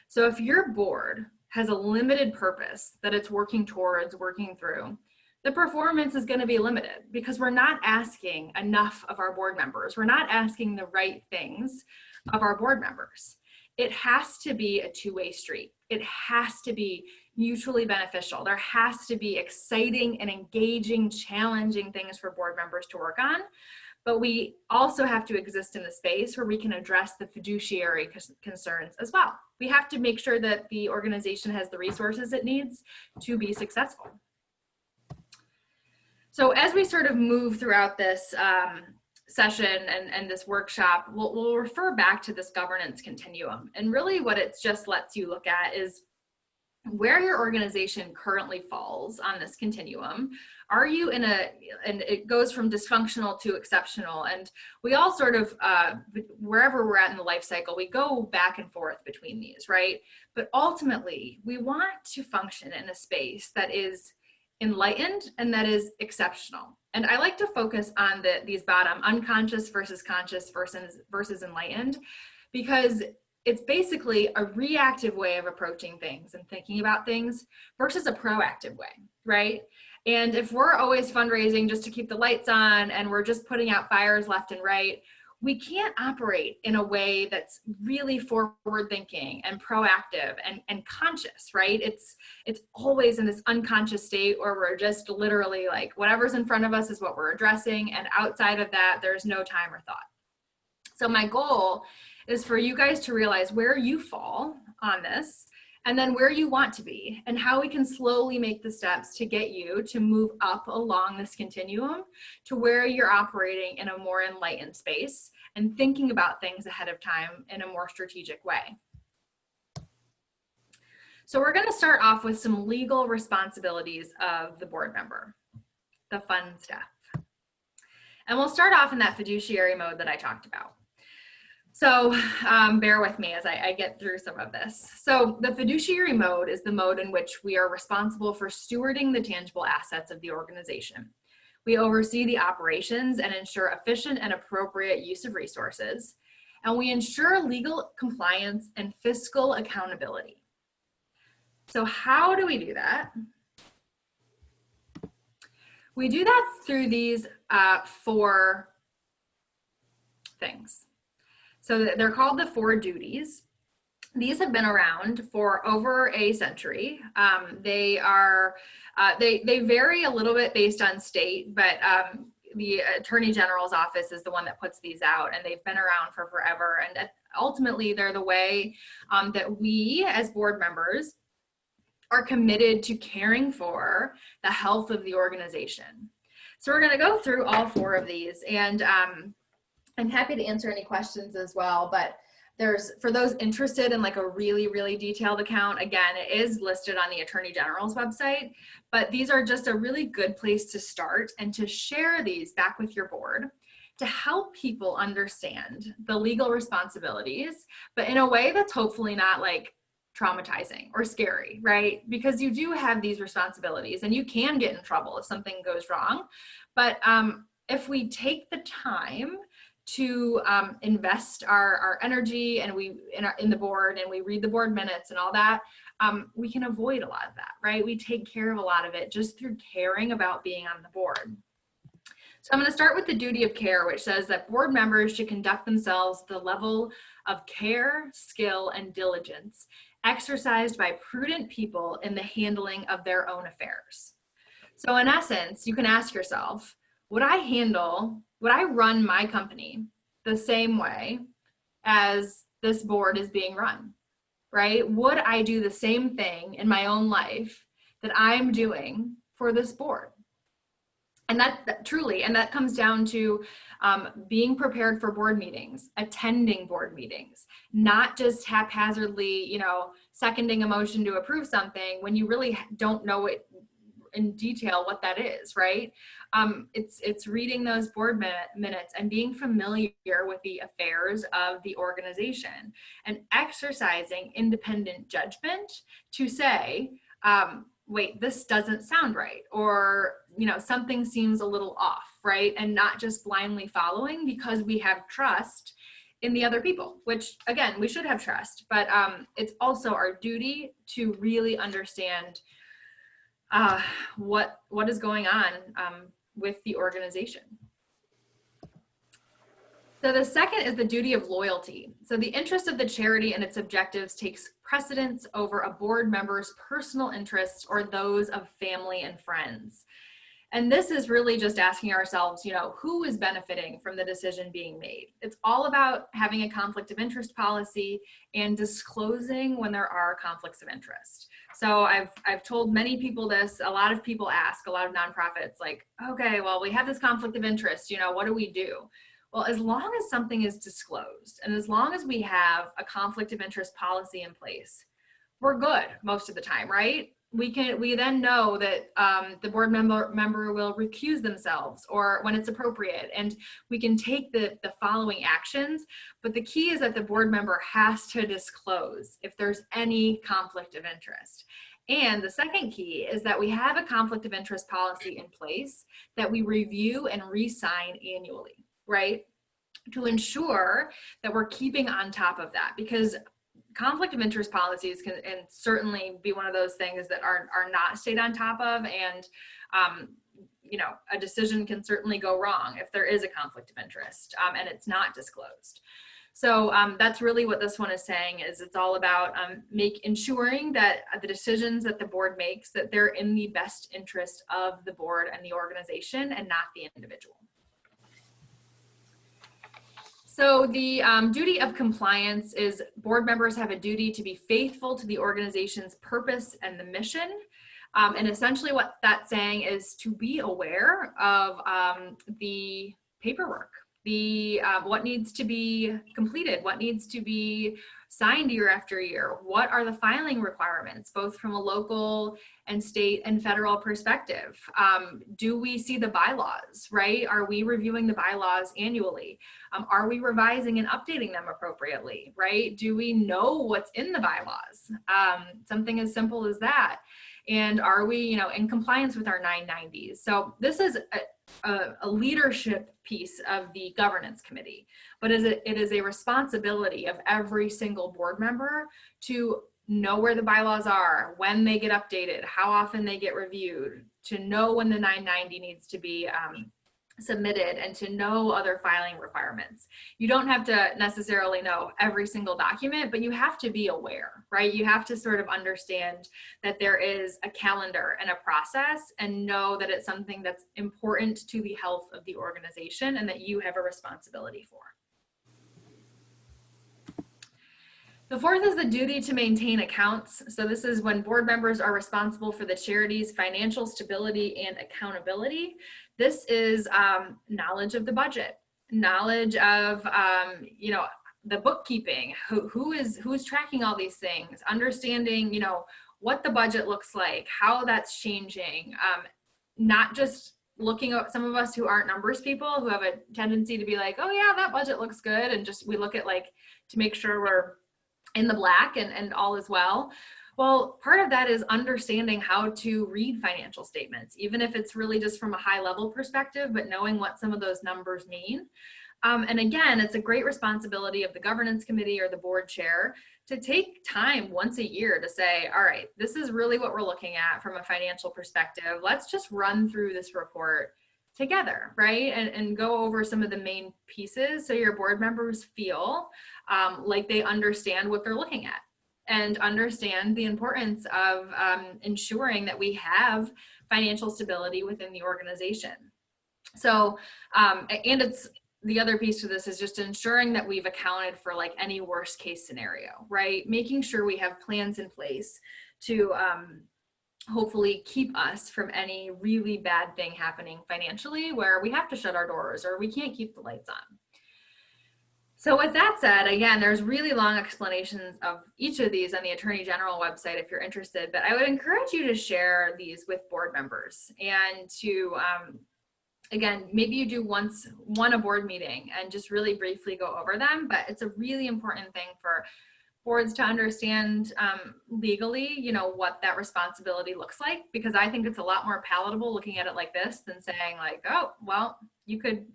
So if your board has a limited purpose that it's working towards, working through, the performance is going to be limited, because we're not asking enough of our board members. We're not asking the right things of our board members. It has to be a two-way street. It has to be mutually beneficial. There has to be exciting and engaging, challenging things for board members to work on. But we also have to exist in the space where we can address the fiduciary concerns as well. We have to make sure that the organization has the resources it needs to be successful. So as we sort of move throughout this session and this workshop, we'll refer back to this governance continuum. And really what it just lets you look at is where your organization currently falls on this continuum. Are you and it goes from dysfunctional to exceptional. And we all sort of, wherever we're at in the life cycle, we go back and forth between these, right? But ultimately, we want to function in a space that is enlightened and that is exceptional. And I like to focus on these bottom, unconscious versus conscious versus enlightened, because it's basically a reactive way of approaching things and thinking about things versus a proactive way, right? And if we're always fundraising just to keep the lights on and we're just putting out fires left and right, we can't operate in a way that's really forward thinking and proactive and conscious, right? It's always in this unconscious state where we're just literally like, whatever's in front of us is what we're addressing. And outside of that, there's no time or thought. So my goal is for you guys to realize where you fall on this, and then where you want to be, and how we can slowly make the steps to get you to move up along this continuum to where you're operating in a more enlightened space and thinking about things ahead of time in a more strategic way. So we're going to start off with some legal responsibilities of the board member, the fun stuff. And we'll start off in that fiduciary mode that I talked about. So bear with me as I get through some of this. So the fiduciary mode is the mode in which we are responsible for stewarding the tangible assets of the organization. We oversee the operations and ensure efficient and appropriate use of resources. And we ensure legal compliance and fiscal accountability. So how do we do that? We do that through these 4 things. So they're called the 4 duties. These have been around for over a century. They vary a little bit based on state, but the Attorney General's office is the one that puts these out, and they've been around for forever. And ultimately, they're the way that we as board members are committed to caring for the health of the organization. So we're going to go through all 4 of these, and I'm happy to answer any questions as well, but for those interested in like a really, really detailed account, again, it is listed on the Attorney General's website, but these are just a really good place to start and to share these back with your board to help people understand the legal responsibilities, but in a way that's hopefully not like traumatizing or scary, right? Because you do have these responsibilities and you can get in trouble if something goes wrong. But if we take the time to invest our energy and we in the board, and we read the board minutes and all that, we can avoid a lot of that, right? We take care of a lot of it just through caring about being on the board. So I'm going to start with the duty of care, which says that board members should conduct themselves with the level of care, skill, and diligence exercised by prudent people in the handling of their own affairs. So in essence, you can ask yourself, would I run my company the same way as this board is being run, right? Would I do the same thing in my own life that I'm doing for this board? And that truly, and that comes down to being prepared for board meetings, attending board meetings, not just haphazardly, seconding a motion to approve something when you really don't know it in detail what that is, right? It's reading those board minutes and being familiar with the affairs of the organization and exercising independent judgment to say, wait, this doesn't sound right, or something seems a little off, right? And not just blindly following because we have trust in the other people, which again, we should have trust, but it's also our duty to really understand what is going on with the organization. So the second is the duty of loyalty. So the interest of the charity and its objectives takes precedence over a board member's personal interests or those of family and friends. And this is really just asking ourselves, who is benefiting from the decision being made? It's all about having a conflict of interest policy and disclosing when there are conflicts of interest. So I've told many people this. A lot of people ask, a lot of nonprofits, like, okay, well, we have this conflict of interest, what do we do? Well, as long as something is disclosed and as long as we have a conflict of interest policy in place, we're good most of the time, right? We then know that the board member will recuse themselves or when it's appropriate, and we can take the following actions. But the key is that the board member has to disclose if there's any conflict of interest. And the second key is that we have a conflict of interest policy in place that we review and re-sign annually, right? To ensure that we're keeping on top of that, because conflict of interest policies can and certainly be one of those things that are not stayed on top of, and a decision can certainly go wrong if there is a conflict of interest and it's not disclosed. So that's really what this one is saying, is it's all about ensuring that the decisions that the board makes, that they're in the best interest of the board and the organization and not the individual. So the duty of compliance is board members have a duty to be faithful to the organization's purpose and the mission. And essentially what that's saying is to be aware of the paperwork, what needs to be completed, what needs to be signed year after year, what are the filing requirements, both from a local and state and federal perspective. Do we see the bylaws, right? Are we reviewing the bylaws annually? Are we revising and updating them appropriately, right? Do we know what's in the bylaws? Something as simple as that. And are we, in compliance with our 990s? So this is a leadership piece of the governance committee, but it is a responsibility of every single board member to know where the bylaws are, when they get updated, how often they get reviewed, to know when the 990 needs to be submitted, and to know other filing requirements. You don't have to necessarily know every single document, but you have to be aware, right? You have to sort of understand that there is a calendar and a process, and know that it's something that's important to the health of the organization and that you have a responsibility for. The fourth is the duty to maintain accounts. So this is when board members are responsible for the charity's financial stability and accountability. This is knowledge of the budget, knowledge of the bookkeeping, who's tracking all these things, understanding what the budget looks like, how that's changing, not just looking at some of us who aren't numbers people who have a tendency to be like, oh yeah, that budget looks good, and just we look at to make sure we're in the black and all is well. Well, part of that is understanding how to read financial statements, even if it's really just from a high level perspective, but knowing what some of those numbers mean. And again, it's a great responsibility of the governance committee or the board chair to take time once a year to say, all right, this is really what we're looking at from a financial perspective. Let's just run through this report together, right? And go over some of the main pieces so your board members feel like they understand what they're looking at and understand the importance of ensuring that we have financial stability within the organization. So, and it's, the other piece to this is just ensuring that we've accounted for like any worst case scenario, right? Making sure we have plans in place to hopefully keep us from any really bad thing happening financially where we have to shut our doors or we can't keep the lights on. So with that said, again, there's really long explanations of each of these on the Attorney General website if you're interested, but I would encourage you to share these with board members and to, again, maybe you do one a board meeting and just really briefly go over them, but it's a really important thing for boards to understand legally, you know, what that responsibility looks like, because I think it's a lot more palatable looking at it like this than saying like, oh, well, you could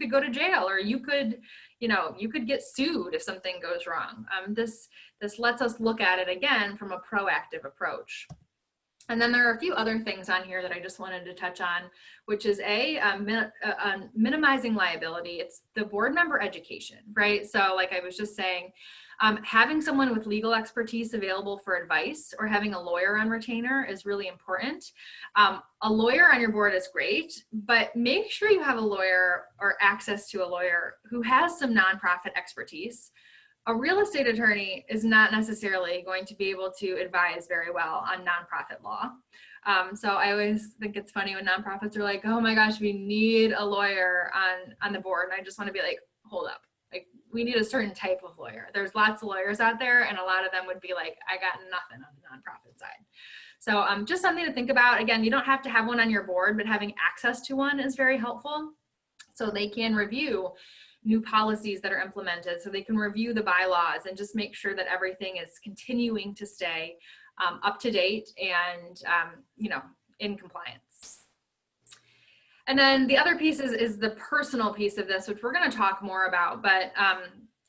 go to jail or you could get sued if something goes wrong. This lets us look at it again from a proactive approach. And then there are a few other things on here that I just wanted to touch on, which is minimizing liability. It's the board member education, right? So like I was just saying, having someone with legal expertise available for advice or having a lawyer on retainer is really important. A lawyer on your board is great, but make sure you have a lawyer or access to a lawyer who has some nonprofit expertise. A real estate attorney is not necessarily going to be able to advise very well on nonprofit law. So I always think it's funny when nonprofits are like, oh my gosh, we need a lawyer on the board. And I just want to be like, hold up. Like, we need a certain type of lawyer. There's lots of lawyers out there, and a lot of them would be like, I got nothing on the nonprofit side. So just something to think about. Again, you don't have to have one on your board, but having access to one is very helpful. So they can review new policies that are implemented, so they can review the bylaws and just make sure that everything is continuing to stay up to date and in compliance. And then the other piece is the personal piece of this, which we're going to talk more about, but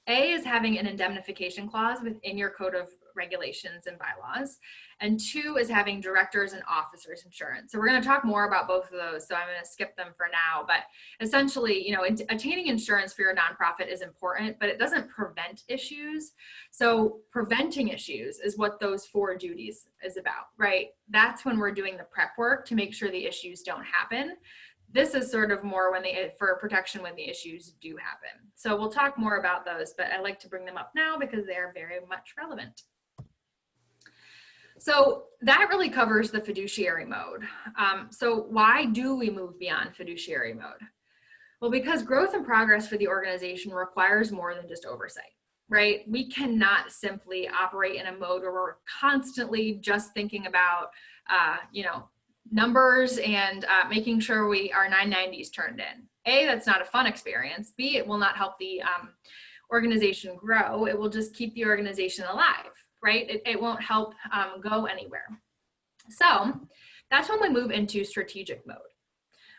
A is having an indemnification clause within your code of regulations and bylaws, and 2 is having directors and officers insurance. So we're going to talk more about both of those, so I'm going to skip them for now. But essentially, attaining insurance for your nonprofit is important, but it doesn't prevent issues. So preventing issues is what those 4 duties is about, right? That's when we're doing the prep work to make sure the issues don't happen. This is sort of more for protection when the issues do happen. So we'll talk more about those, but I like to bring them up now because they are very much relevant. So that really covers the fiduciary mode. So why do we move beyond fiduciary mode? Well, because growth and progress for the organization requires more than just oversight, right? We cannot simply operate in a mode where we're constantly just thinking about, numbers and making sure our 990s turned in. A, that's not a fun experience. B, it will not help the organization grow. It will just keep the organization alive, right? It won't help go anywhere. So that's when we move into strategic mode,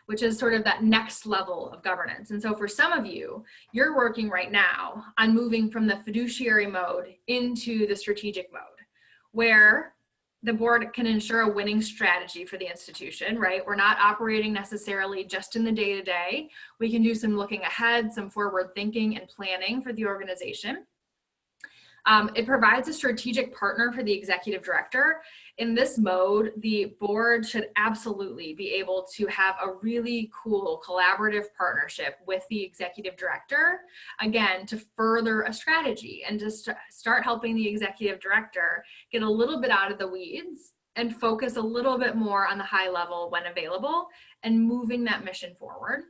which is sort of that next level of governance. And so for some of you, you're working right now on moving from the fiduciary mode into the strategic mode, where the board can ensure a winning strategy for the institution, right? We're not operating necessarily just in the day-to-day. We can do some looking ahead, some forward thinking and planning for the organization. It provides a strategic partner for the executive director. In this mode, the board should absolutely be able to have a really cool collaborative partnership with the executive director, again, to further a strategy and to start helping the executive director get a little bit out of the weeds and focus a little bit more on the high level when available and moving that mission forward.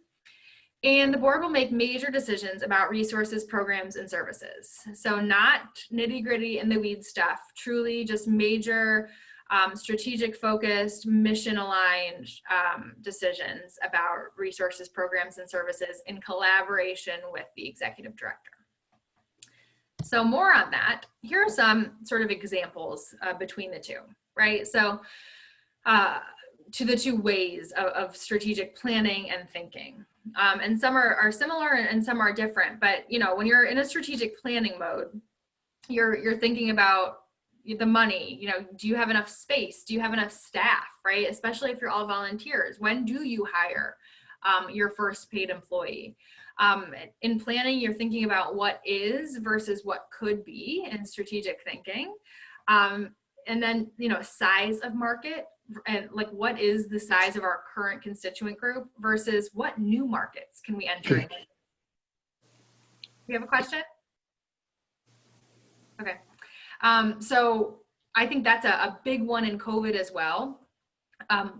And the board will make major decisions about resources, programs, and services. So not nitty-gritty in the weeds stuff, truly just major strategic focused, mission aligned decisions about resources, programs, and services in collaboration with the executive director. So more on that, here are some sort of examples between the two, right? So to the 2 ways of strategic planning and thinking. and some are similar and some are different. But you know, when you're in a strategic planning mode, you're thinking about the money. You know, do you have enough space? Do you have enough staff, right? Especially if you're all volunteers. When do you hire your first paid employee? In planning, you're thinking about what is versus what could be in strategic thinking. And then, you know, size of market, and like what is the size of our current constituent group versus what new markets can we enter into? You have a question? Okay. So I think that's a big one in COVID as well.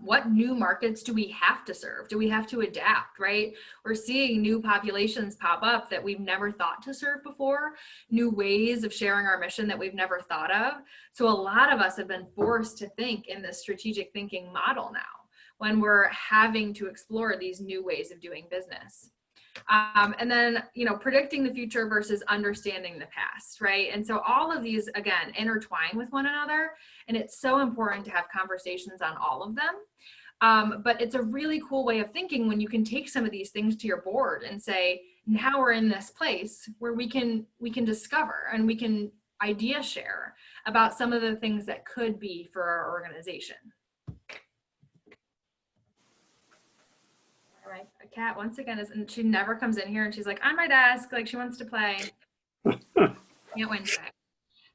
What new markets do we have to serve? Do we have to adapt, right? We're seeing new populations pop up that we've never thought to serve before, new ways of sharing our mission that we've never thought of. So a lot of us have been forced to think in this strategic thinking model now when we're having to explore these new ways of doing business. And then, you know, predicting the future versus understanding the past, right? And so all of these, again, intertwine with one another, and it's so important to have conversations on all of them. But it's a really cool way of thinking when you can take some of these things to your board and say, now we're in this place where we can discover and we can idea share about some of the things that could be for our organization. All right, Kat, once again, and she never comes in here and she's like, on my desk, like she wants to play. Can't win today.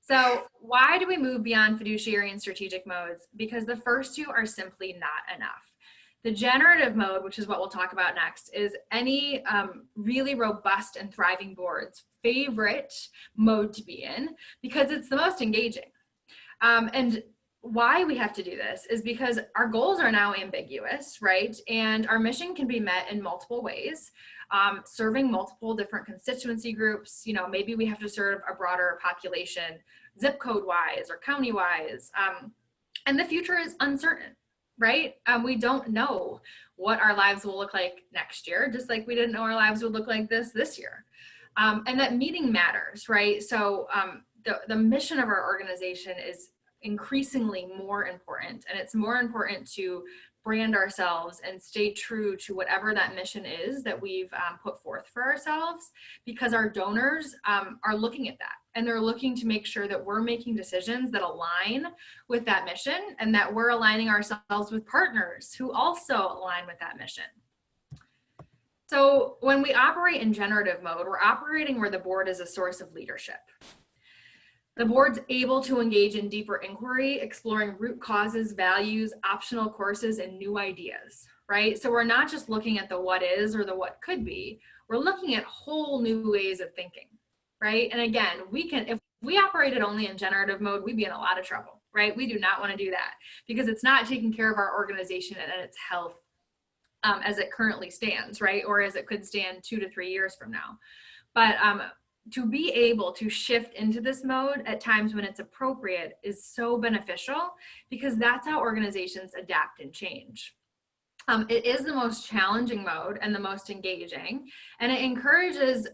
So why do we move beyond fiduciary and strategic modes? Because the first two are simply not enough. The generative mode, which is what we'll talk about next, is any really robust and thriving board's favorite mode to be in because it's the most engaging. And why we have to do this is because our goals are now ambiguous, right? And our mission can be met in multiple ways, serving multiple different constituency groups. You know, maybe we have to serve a broader population, zip code wise or county wise. And the future is uncertain, right? We don't know what our lives will look like next year, just like we didn't know our lives would look like this year. And that meeting matters, right? So the mission of our organization is increasingly more important, and it's more important to brand ourselves and stay true to whatever that mission is that we've put forth for ourselves, because our donors are looking at that and they're looking to make sure that we're making decisions that align with that mission and that we're aligning ourselves with partners who also align with that mission. So when we operate in generative mode, we're operating where the board is a source of leadership. The board's able to engage in deeper inquiry, exploring root causes, values, optional courses, and new ideas, right? So we're not just looking at the what is or the what could be, we're looking at whole new ways of thinking, right? And again, if we operated only in generative mode, we'd be in a lot of trouble, right? We do not want to do that because it's not taking care of our organization and its health as it currently stands, right? Or as it could stand 2 to 3 years from now. But to be able to shift into this mode at times when it's appropriate is so beneficial because that's how organizations adapt and change. It is the most challenging mode and the most engaging, and it encourages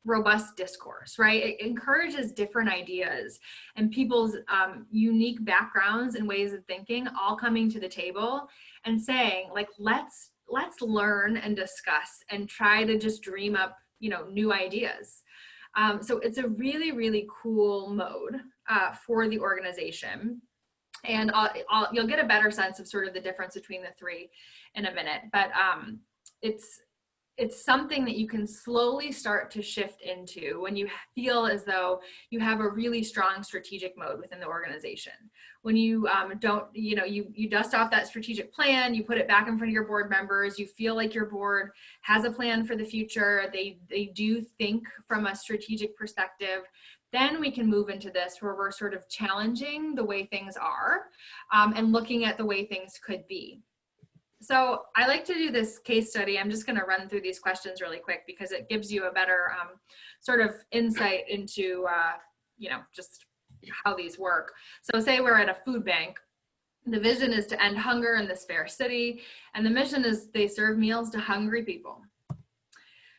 robust discourse, right? It encourages different ideas and people's unique backgrounds and ways of thinking all coming to the table and saying, like, let's learn and discuss and try to just dream up, you know, new ideas. So it's a really, really cool mode for the organization. And you'll get a better sense of sort of the difference between the three in a minute. But it's something that you can slowly start to shift into when you feel as though you have a really strong strategic mode within the organization. When you you dust off that strategic plan, you put it back in front of your board members, you feel like your board has a plan for the future, they do think from a strategic perspective, then we can move into this where we're sort of challenging the way things are and looking at the way things could be. So I like to do this case study. I'm just going to run through these questions really quick because it gives you a better sort of insight into, just how these work. So say we're at a food bank. The vision is to end hunger in this fair city, and the mission is they serve meals to hungry people.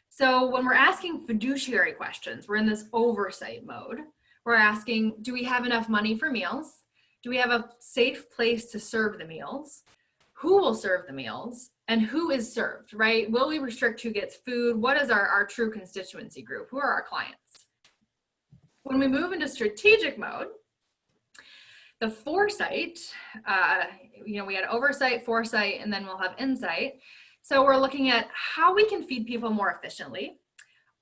So when we're asking fiduciary questions, we're in this oversight mode. We're asking, do we have enough money for meals? Do we have a safe place to serve the meals? Who will serve the meals? and who is served, right? Will we restrict who gets food? What is our true constituency group? Who are our clients? When we move into strategic mode, the foresight, we had oversight, foresight, and then we'll have insight. So we're looking at how we can feed people more efficiently.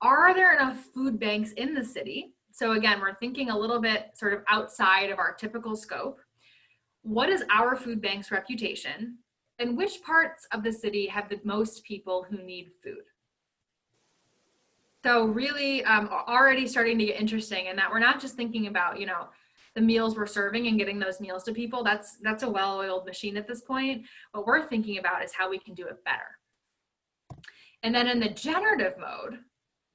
Are there enough food banks in the city? So again, we're thinking a little bit sort of outside of our typical scope. What is our food bank's reputation? And which parts of the city have the most people who need food? So really already starting to get interesting in that we're not just thinking about, the meals we're serving and getting those meals to people. That's a well-oiled machine at this point. What we're thinking about is how we can do it better. And then in the generative mode,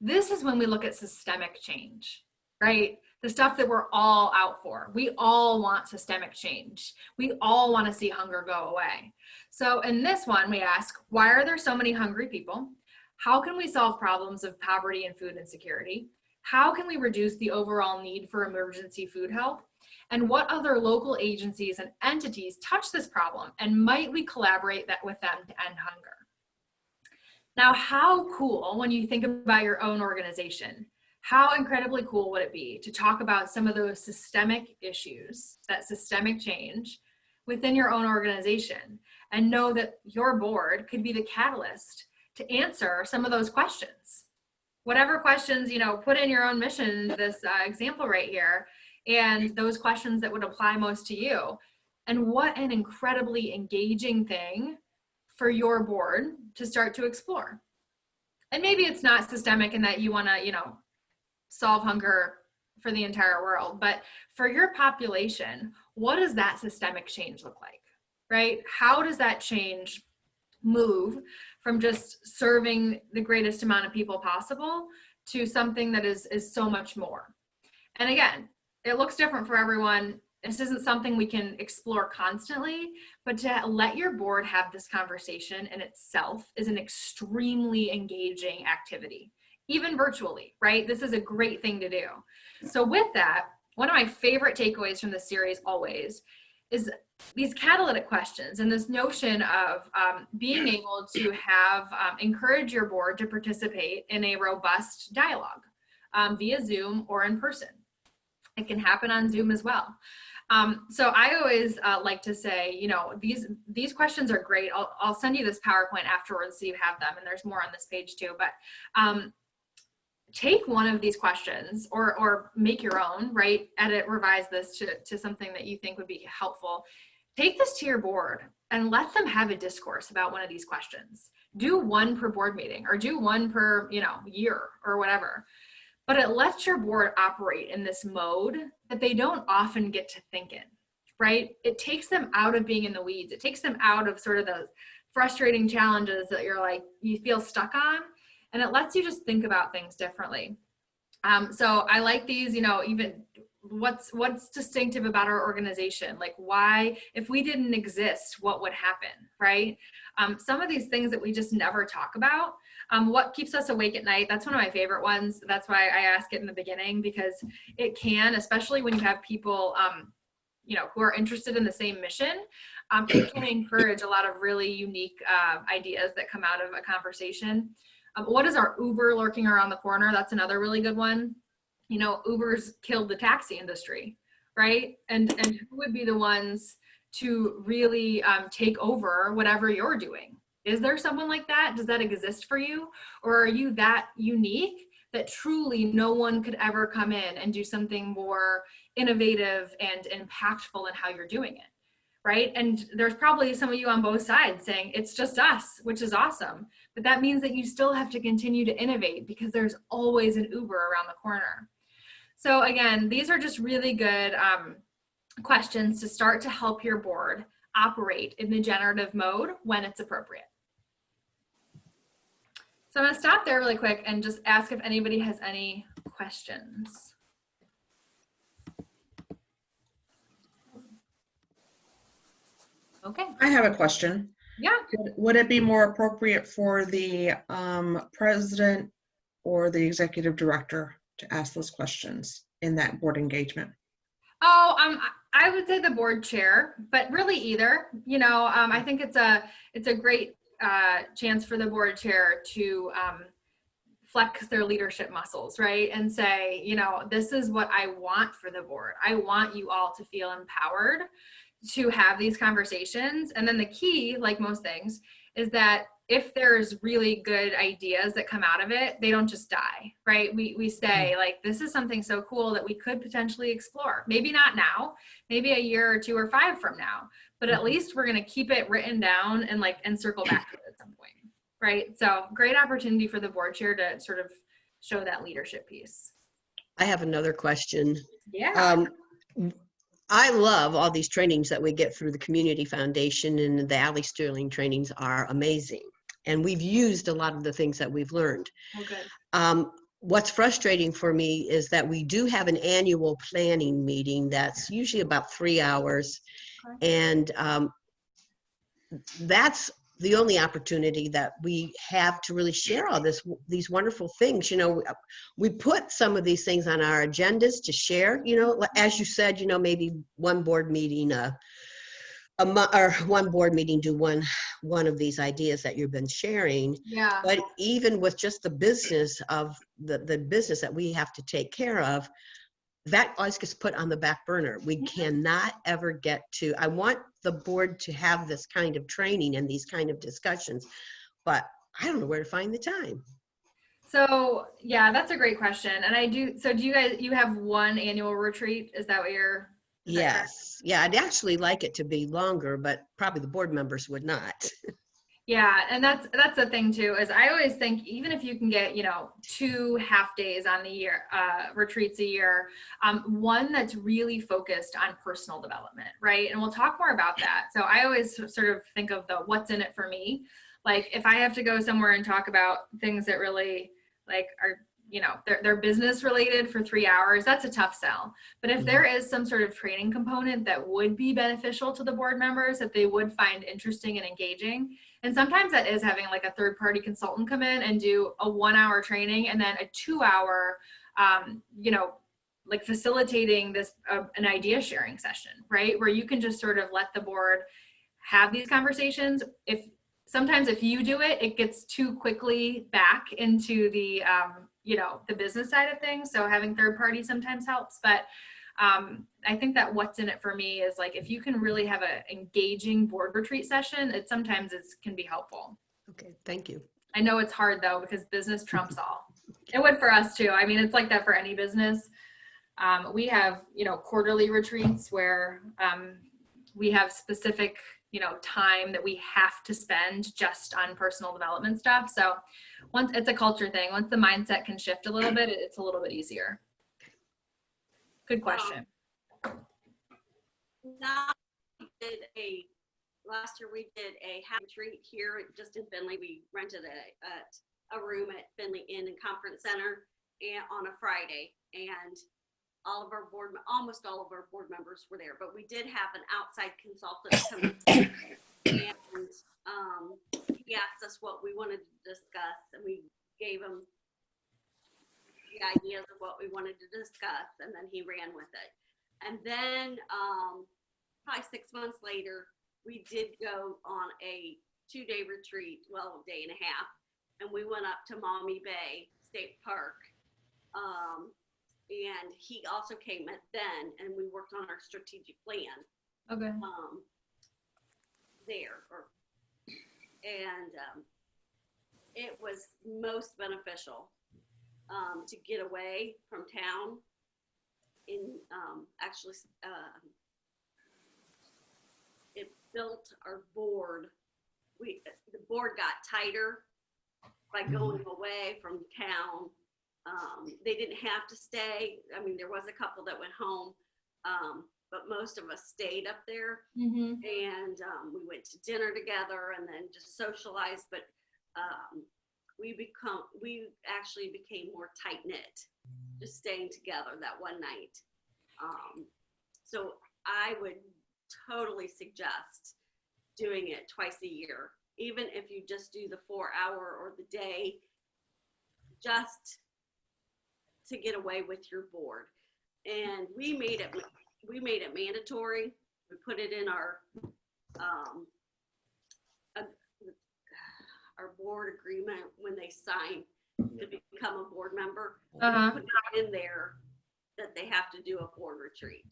this is when we look at systemic change, right? The stuff that we're all out for. We all want systemic change. We all want to see hunger go away. So in this one, we ask, why are there so many hungry people? How can we solve problems of poverty and food insecurity? How can we reduce the overall need for emergency food help? And what other local agencies and entities touch this problem? And might we collaborate with them to end hunger? Now, how cool, when you think about your own organization, how incredibly cool would it be to talk about some of those systemic issues, that systemic change within your own organization, and know that your board could be the catalyst to answer some of those questions? Whatever questions, put in your own mission, this example right here, and those questions that would apply most to you. And what an incredibly engaging thing for your board to start to explore. And maybe it's not systemic in that you want to, solve hunger for the entire world, but for your population, what does that systemic change look like, right? How does that change move from just serving the greatest amount of people possible to something that is so much more? And again, it looks different for everyone. This isn't something we can explore constantly, but to let your board have this conversation in itself is an extremely engaging activity, even virtually, right? This is a great thing to do. So with that, one of my favorite takeaways from this series always is these catalytic questions and this notion of being able to have, encourage your board to participate in a robust dialogue via Zoom or in person. It can happen on Zoom as well. So I always like to say, these questions are great. I'll send you this PowerPoint afterwards so you have them, and there's more on this page too, but take one of these questions or make your own, right? Edit, revise this to something that you think would be helpful. Take this to your board and let them have a discourse about one of these questions. Do one per board meeting or do one per, year or whatever. But it lets your board operate in this mode that they don't often get to think in, right? It takes them out of being in the weeds. It takes them out of sort of those frustrating challenges that you feel stuck on, and it lets you just think about things differently. So I like these, even what's distinctive about our organization? Like why, if we didn't exist, what would happen, right? Some of these things that we just never talk about. What keeps us awake at night? That's one of my favorite ones. That's why I ask it in the beginning, because it can, especially when you have people, who are interested in the same mission, it can encourage a lot of really unique ideas that come out of a conversation. What is our Uber lurking around the corner? That's another really good one. Uber's killed the taxi industry, right? And who would be the ones to really take over whatever you're doing? Is there someone like that? Does that exist for you? Or are you that unique that truly no one could ever come in and do something more innovative and impactful in how you're doing it, right? And there's probably some of you on both sides saying it's just us, which is awesome. But that means that you still have to continue to innovate because there's always an Uber around the corner. So again, these are just really good questions to start to help your board operate in the generative mode when it's appropriate. So I'm going to stop there really quick and just ask if anybody has any questions. Okay. I have a question. Yeah. Would it be more appropriate for the president or the executive director to ask those questions in that board engagement? Oh, I would say the board chair, but really either. I think it's a great chance for the board chair to flex their leadership muscles, right? And say, you know, this is what I want for the board. I want you all to feel empowered to have these conversations. And then the key, like most things, is that if there's really good ideas that come out of it, they don't just die, right? We say, like, this is something so cool that we could potentially explore. Maybe not now, maybe a year or 2 or 5 from now, but at least we're going to keep it written down and circle back to it at some point, right? So great opportunity for the board chair to sort of show that leadership piece. I have another question. Yeah. I love all these trainings that we get through the Community Foundation, and the Ally Sterling trainings are amazing. And we've used a lot of the things that we've learned. Oh, good. What's frustrating for me is that we do have an annual planning meeting that's usually about 3 hours. And that's the only opportunity that we have to really share all these wonderful things. You know, we put some of these things on our agendas to share, you know, as you said, you know, maybe one board meeting, or one board meeting do one of these ideas that you've been sharing. Yeah. But even with just the business of the business that we have to take care of, that always gets put on the back burner. We cannot ever get to, I want the board to have this kind of training and these kind of discussions, but I don't know where to find the time. So yeah, that's a great question. And so do you have one annual retreat? Is that what you're? Yes. Yeah, I'd actually like it to be longer, but probably the board members would not. Yeah, and that's the thing too, is I always think even if you can get, you know, 2 half days on the year, retreats a year, one that's really focused on personal development, right? And we'll talk more about that. So I always sort of think of the what's in it for me. Like if I have to go somewhere and talk about things that really like are, you know, they're business related for 3 hours, that's a tough sell. But if there is some sort of training component that would be beneficial to the board members, that they would find interesting and engaging, and sometimes that is having like a third-party consultant come in and do a 1-hour training and then a 2-hour, you know, like facilitating this, an idea sharing session, right? Where you can just sort of let the board have these conversations. Sometimes if you do it, it gets too quickly back into the, you know, the business side of things. So having third party sometimes helps, but I think that what's in it for me is like, if you can really have an engaging board retreat session, it sometimes can be helpful. Okay, thank you. I know it's hard though, because business trumps all. It would for us too. I mean, it's like that for any business. We have, you know, quarterly retreats where we have specific, you know, time that we have to spend just on personal development stuff. So once it's a culture thing, once the mindset can shift a little bit, it's a little bit easier. Good question. Last year we did a half retreat here just in Findlay. We rented a room at Findlay Inn and Conference Center on a Friday, and almost all of our board members were there, but we did have an outside consultant come in, and he asked us what we wanted to discuss, and we gave him the ideas of what we wanted to discuss, and then he ran with it. And then probably 6 months later, we did go on a 2-day retreat, well, a day and a half, and we went up to Maumee Bay State Park. And he also came then, and we worked on our strategic plan. Okay. It was most beneficial to get away from town. It built our board. The board got tighter by going away from town. They didn't have to stay. I mean, there was a couple that went home, but most of us stayed up there. And we went to dinner together and then just socialized. But we actually became more tight knit, just staying together that one night. So I would totally suggest doing it twice a year, even if you just do the 4-hour or the day, just to get away with your board. And we made it mandatory. We put it in our our board agreement when they sign to become a board member. Uh-huh. Put it in there that they have to do a board retreat.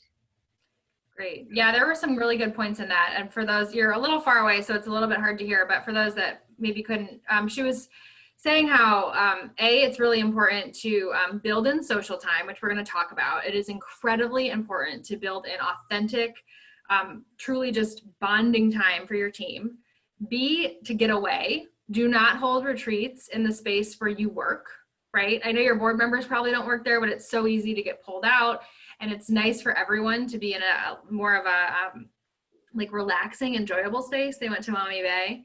Great. Yeah, there were some really good points in that. And for those, you're a little far away, so it's a little bit hard to hear, but for those that maybe couldn't, she was saying how, it's really important to build in social time, which we're going to talk about. It is incredibly important to build in authentic, truly just bonding time for your team. B, to get away. Do not hold retreats in the space where you work, right? I know your board members probably don't work there, but it's so easy to get pulled out. And it's nice for everyone to be in a more of a like relaxing, enjoyable space. They went to Maumee Bay.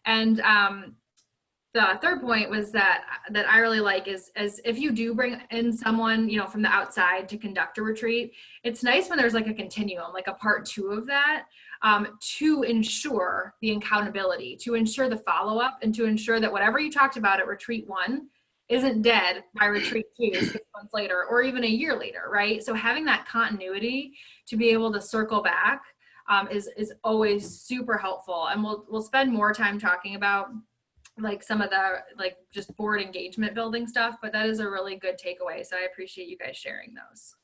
And the third point was that I really like is if you do bring in someone, you know, from the outside to conduct a retreat, it's nice when there's like a continuum, like a part 2 of that, to ensure the accountability, to ensure the follow-up, and to ensure that whatever you talked about at retreat 1 isn't dead by retreat 2 6 months later, or even a year later, right? So having that continuity to be able to circle back is always super helpful. And we'll spend more time talking about like some of the like just board engagement building stuff, but that is a really good takeaway. So I appreciate you guys sharing those.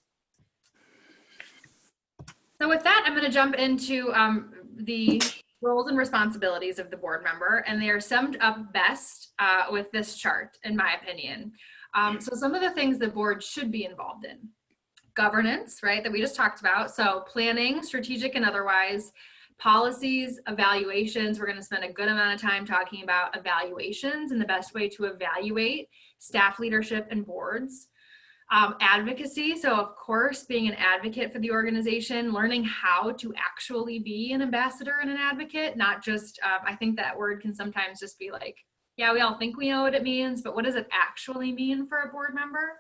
So with that, I'm going to jump into the roles and responsibilities of the board member, and they are summed up best with this chart, in my opinion. So some of the things the board should be involved in. Governance, right, that we just talked about. So planning, strategic and otherwise, policies, evaluations. We're going to spend a good amount of time talking about evaluations and the best way to evaluate staff leadership and boards. Advocacy, so of course, being an advocate for the organization, learning how to actually be an ambassador and an advocate, not just, I think that word can sometimes just be like, yeah, we all think we know what it means, but what does it actually mean for a board member?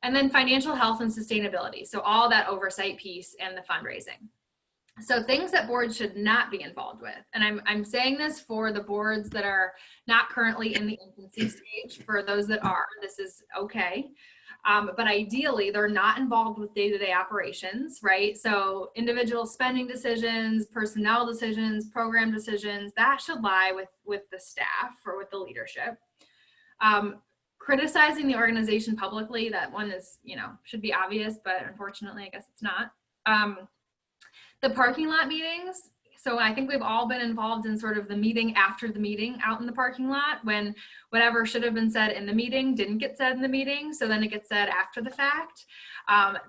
And then financial health and sustainability, so all that oversight piece and the fundraising. So things that boards should not be involved with. And I'm saying this for the boards that are not currently in the infancy stage. For those that are, this is okay. But ideally, they're not involved with day-to-day operations, right? So individual spending decisions, personnel decisions, program decisions, that should lie with the staff or with the leadership. Criticizing the organization publicly, that one is, you know, should be obvious, but unfortunately, I guess it's not. The parking lot meetings. So I think we've all been involved in sort of the meeting after the meeting out in the parking lot, when whatever should have been said in the meeting didn't get said in the meeting. So then it gets said after the fact.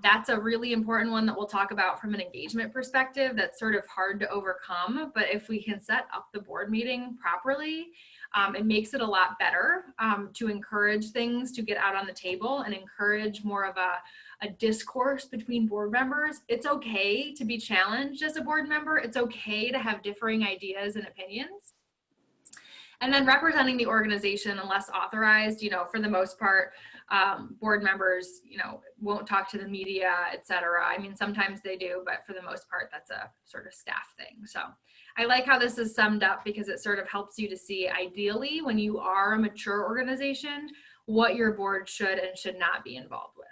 That's a really important one that we'll talk about from an engagement perspective. That's sort of hard to overcome, but if we can set up the board meeting properly, it makes it a lot better to encourage things to get out on the table and encourage more of a discourse between board members. It's okay to be challenged as a board member. It's okay to have differing ideas and opinions. And then representing the organization unless authorized, you know, for the most part, board members, you know, won't talk to the media, et cetera. I mean, sometimes they do, but for the most part, that's a sort of staff thing. So I like how this is summed up because it sort of helps you to see, ideally, when you are a mature organization, what your board should and should not be involved with.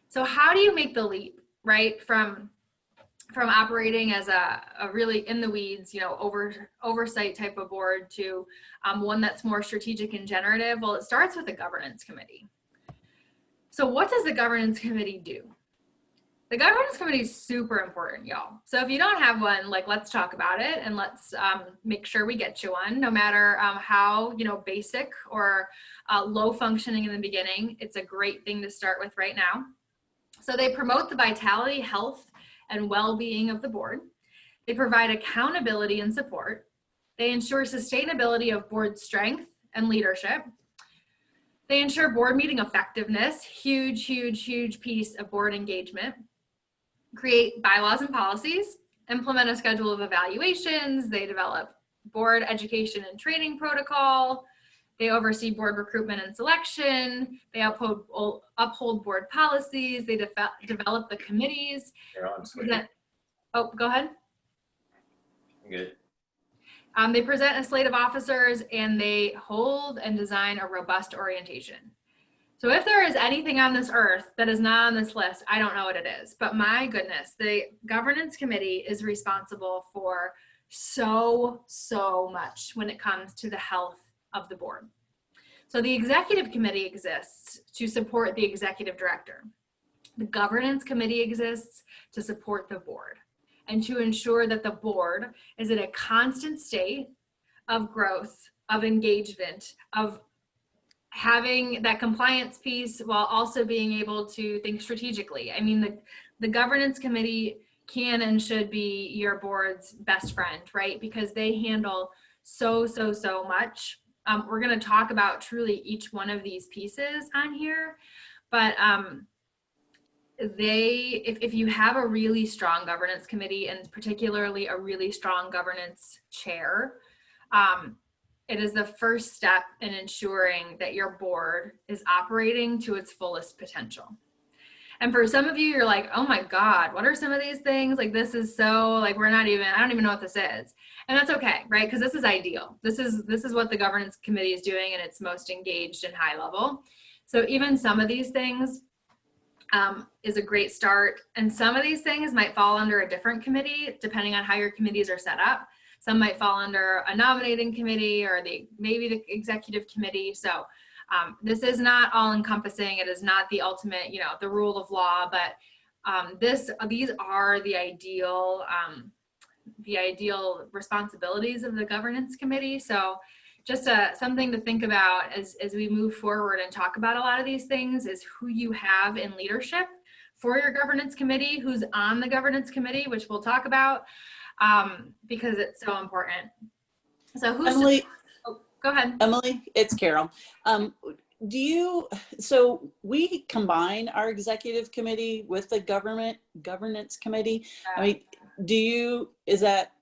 So how do you make the leap, right, from operating as a really in the weeds, you know, oversight type of board to one that's more strategic and generative? Well, it starts with the governance committee. So what does the governance committee do? The governance committee is super important, y'all. So if you don't have one, like, let's talk about it and let's make sure we get you one, no matter how, you know, basic or low functioning in the beginning. It's a great thing to start with right now. So they promote the vitality, health, and well-being of the board. They provide accountability and support. They ensure sustainability of board strength and leadership. They ensure board meeting effectiveness, huge, huge, huge piece of board engagement. Create bylaws and policies, implement a schedule of evaluations. They develop board education and training protocol. They oversee board recruitment and selection. They uphold board policies. They develop the committees. You're on, sweetie. Oh, go ahead. Good. They present a slate of officers and they hold and design a robust orientation. So if there is anything on this earth that is not on this list, I don't know what it is, but my goodness, the governance committee is responsible for so much when it comes to the health of the board. So the executive committee exists to support the executive director. The governance committee exists to support the board and to ensure that the board is in a constant state of growth, of engagement, of having that compliance piece while also being able to think strategically. I mean, the governance committee can and should be your board's best friend, right? Because they handle so much. We're going to talk about truly each one of these pieces on here, but if you have a really strong governance committee, and particularly a really strong governance chair, it is the first step in ensuring that your board is operating to its fullest potential. And for some of you, you're like, oh my God, what are some of these things? Like, this is so, like, I don't even know what this is. And that's okay, right? Because this is ideal. This is what the governance committee is doing, and it's most engaged and high level. So even some of these things is a great start. And some of these things might fall under a different committee, depending on how your committees are set up. Some might fall under a nominating committee or maybe the executive committee. So this is not all encompassing. It is not the ultimate, the rule of law, but these are the ideal responsibilities of the governance committee. So just something to think about as we move forward and talk about a lot of these things is who you have in leadership for your governance committee, who's on the governance committee, which we'll talk about, because it's so important. So Emily, go ahead. Emily, it's Carol. So we combine our executive committee with the governance committee. I mean, is that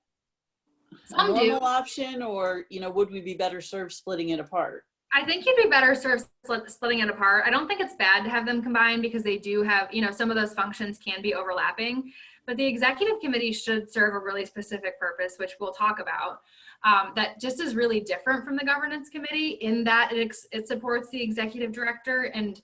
a normal option, or, would we be better served splitting it apart? I think you'd be better served splitting it apart. I don't think it's bad to have them combined because they do have, some of those functions can be overlapping, but the executive committee should serve a really specific purpose, which we'll talk about, that just is really different from the governance committee in that it supports the executive director and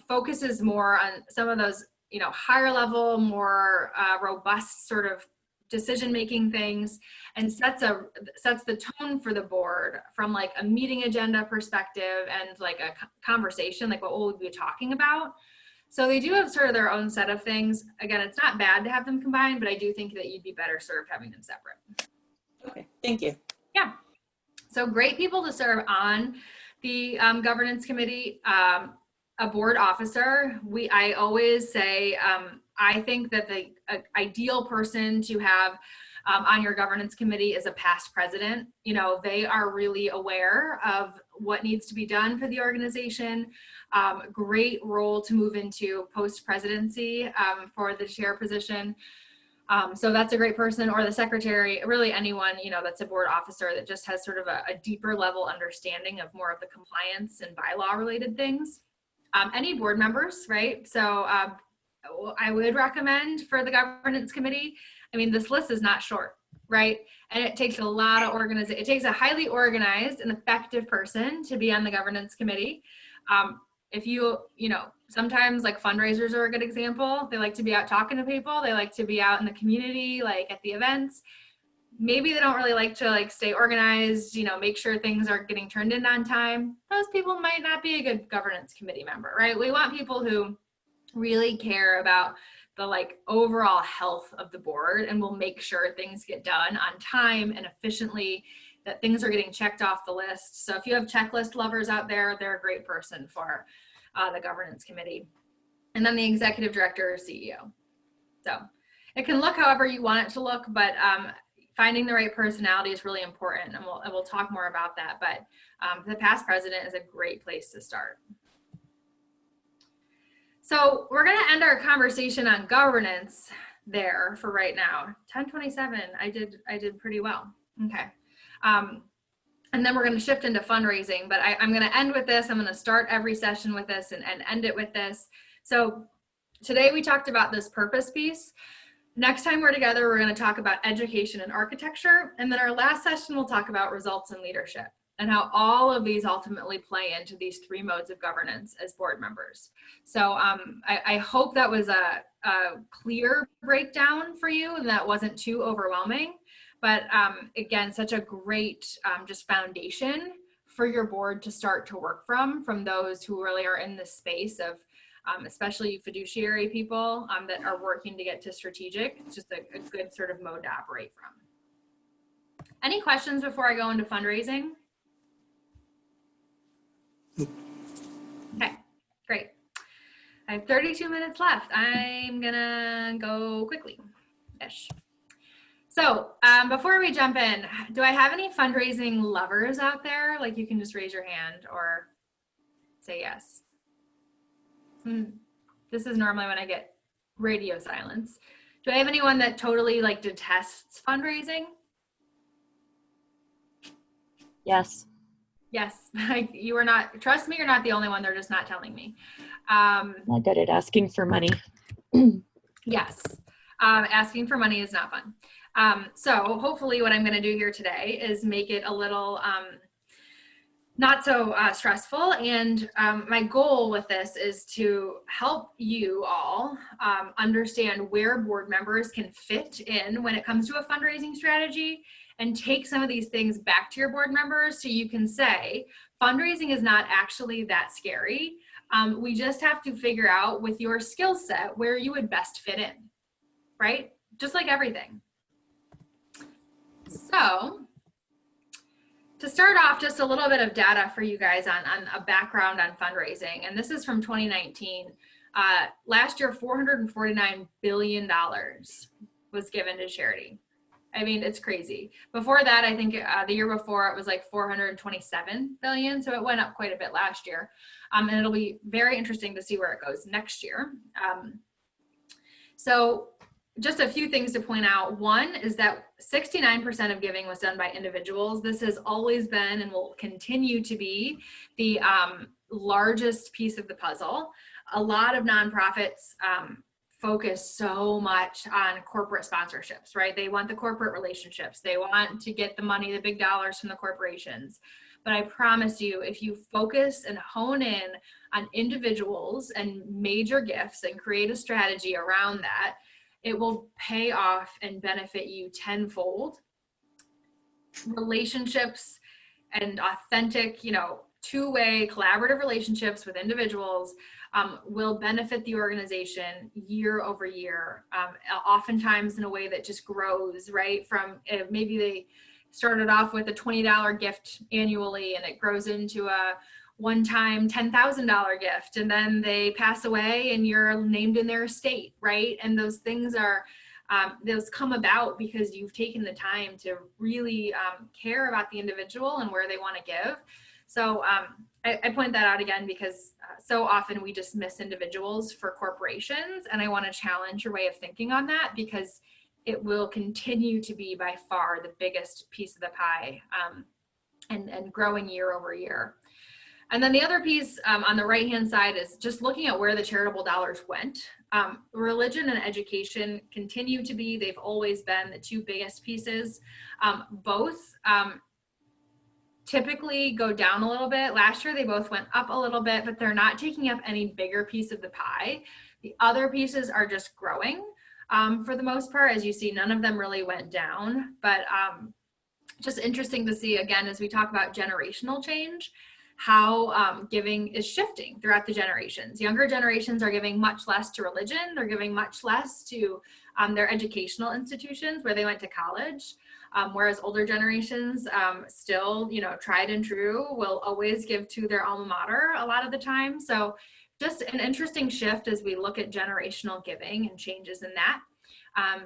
focuses more on some of those, higher level, more robust sort of decision-making things, and sets the tone for the board from like a meeting agenda perspective and like a conversation, like what we'll be talking about. So they do have sort of their own set of things. Again, it's not bad to have them combined, but I do think that you'd be better served having them separate. Okay, thank you. Yeah. So great people to serve on the governance committee. A board officer, I always say, I think that the ideal person to have on your governance committee is a past president. They are really aware of what needs to be done for the organization. Great role to move into post-presidency for the chair position. So that's a great person, or the secretary, really anyone, that's a board officer that just has sort of a deeper level understanding of more of the compliance and bylaw related things. Any board members, right? So I would recommend for the governance committee, I mean, this list is not short, right? And it takes a lot of it takes a highly organized and effective person to be on the governance committee. If sometimes like fundraisers are a good example. They like to be out talking to people. They like to be out in the community, like at the events. Maybe they don't really like to stay organized, make sure things are getting turned in on time. Those people might not be a good governance committee member, right? We want people who really care about the overall health of the board and will make sure things get done on time and efficiently, that things are getting checked off the list. So if you have checklist lovers out there, they're a great person for the governance committee. And then the executive director or CEO. So it can look however you want it to look, but finding the right personality is really important, and we'll talk more about that. But the past president is a great place to start. So we're going to end our conversation on governance there for right now. 10:27. I did pretty well. Okay. And then we're going to shift into fundraising. But I'm going to end with this. I'm going to start every session with this and end it with this. So today we talked about this purpose piece. Next time we're together, we're going to talk about education and architecture. And then our last session, we'll talk about results and leadership and how all of these ultimately play into these three modes of governance as board members. So I hope that was a clear breakdown for you and that wasn't too overwhelming. but again, such a great just foundation for your board to start to work from those who really are in this space of especially fiduciary people that are working to get to strategic. It's just a good sort of mode to operate from. Any questions before I go into fundraising? Okay, great. I have 32 minutes left. I'm gonna go quickly-ish. So before we jump in, do I have any fundraising lovers out there? Like, you can just raise your hand or say yes. This is normally when I get radio silence. Do I have anyone that totally like detests fundraising? Yes. Yes, you are not, trust me, you're not the only one. They're just not telling me. Not good at asking for money. Yes, asking for money is not fun. So hopefully what I'm going to do here today is make it a little not so stressful. And my goal with this is to help you all understand where board members can fit in when it comes to a fundraising strategy, and take some of these things back to your board members so you can say, fundraising is not actually that scary. We just have to figure out with your skill set where you would best fit in, right? Just like everything. So to start off, just a little bit of data for you guys on a background on fundraising. And this is from 2019. Last year, $449 billion was given to charity. I mean, it's crazy. Before that, I think the year before it was like 427 billion. So it went up quite a bit last year. And it'll be very interesting to see where it goes next year. So just a few things to point out. One is that 69% of giving was done by individuals. This has always been and will continue to be the largest piece of the puzzle. A lot of nonprofits focus so much on corporate sponsorships, right? They want the corporate relationships. They want to get the money, the big dollars from the corporations. But I promise you, if you focus and hone in on individuals and major gifts and create a strategy around that, it will pay off and benefit you tenfold. Relationships and authentic, two-way collaborative relationships with individuals will benefit the organization year over year, oftentimes in a way that just grows, right? From maybe they started off with a $20 gift annually and it grows into a one-time $10,000 gift, and then they pass away and you're named in their estate, right? And those things are, those come about because you've taken the time to really care about the individual and where they want to give. So I point that out again because so often we just miss individuals for corporations, and I want to challenge your way of thinking on that because it will continue to be by far the biggest piece of the pie and growing year over year. And then the other piece on the right-hand side is just looking at where the charitable dollars went. Religion and education continue to be, they've always been the two biggest pieces. Both typically go down a little bit. Last year, they both went up a little bit, but they're not taking up any bigger piece of the pie. The other pieces are just growing for the most part. As you see, none of them really went down, but just interesting to see, again, as we talk about generational change, how giving is shifting throughout the generations. Younger generations are giving much less to religion. They're giving much less to their educational institutions where they went to college. Whereas older generations still, tried and true, will always give to their alma mater a lot of the time. So just an interesting shift as we look at generational giving and changes in that,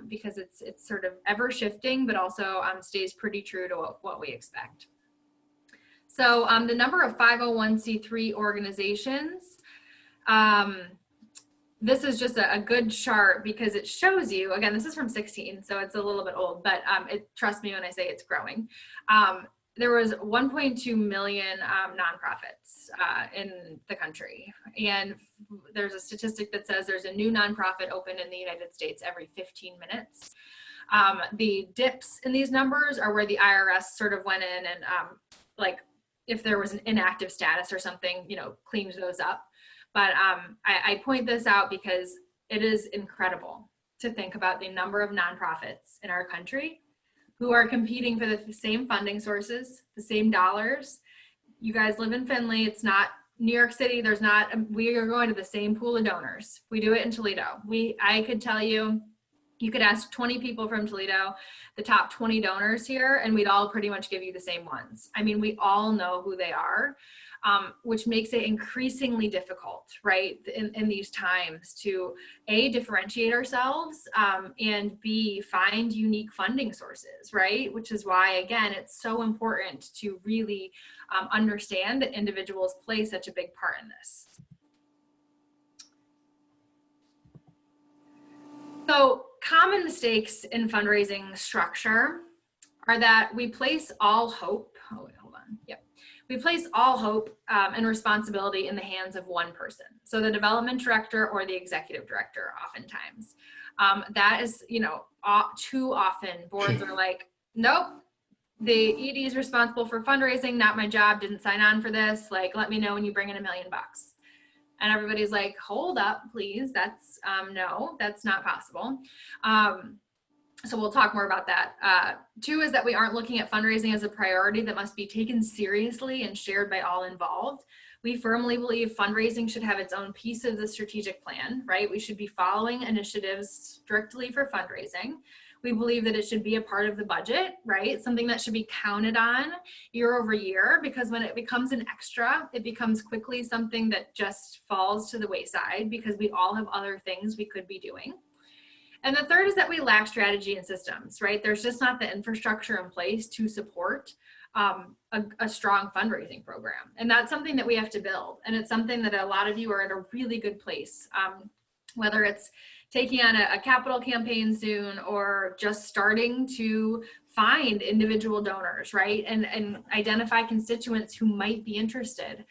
because it's sort of ever shifting, but also stays pretty true to what we expect. So the number of 501c3 organizations, this is just a good chart because it shows you, again, this is from 16, so it's a little bit old, but trust me when I say it's growing. There was 1.2 million nonprofits in the country. And there's a statistic that says there's a new nonprofit open in the United States every 15 minutes. The dips in these numbers are where the IRS sort of went in and like if there was an inactive status or something, cleaned those up. But I point this out because it is incredible to think about the number of nonprofits in our country who are competing for the same funding sources, the same dollars. You guys live in Findlay. It's not New York City. There's not, we are going to the same pool of donors. We do it in Toledo. I could tell you, you could ask 20 people from Toledo, the top 20 donors here, and we'd all pretty much give you the same ones. I mean, we all know who they are, which makes it increasingly difficult, right, in these times to A, differentiate ourselves, and B, find unique funding sources, right? Which is why, again, it's so important to really understand that individuals play such a big part in this. So common mistakes in fundraising structure are that we place all hope, we place all hope and responsibility in the hands of one person. So the development director or the executive director oftentimes. That is, you know, too often boards are like, nope, the ED is responsible for fundraising, not my job, didn't sign on for this. Like, let me know when you bring in $1 million. And everybody's like, hold up, please. That's, no, that's not possible. So we'll talk more about that. 2 is that we aren't looking at fundraising as a priority that must be taken seriously and shared by all involved. We firmly believe fundraising should have its own piece of the strategic plan, right? We should be following initiatives strictly for fundraising. We believe that it should be a part of the budget, right? Something that should be counted on year over year, because when it becomes an extra, it becomes quickly something that just falls to the wayside because we all have other things we could be doing. And the 3rd is that we lack strategy and systems, right? There's just not the infrastructure in place to support a strong fundraising program. And that's something that we have to build. And it's something that a lot of you are at a really good place, whether it's taking on a capital campaign soon or just starting to find individual donors, right? And identify constituents who might be interested.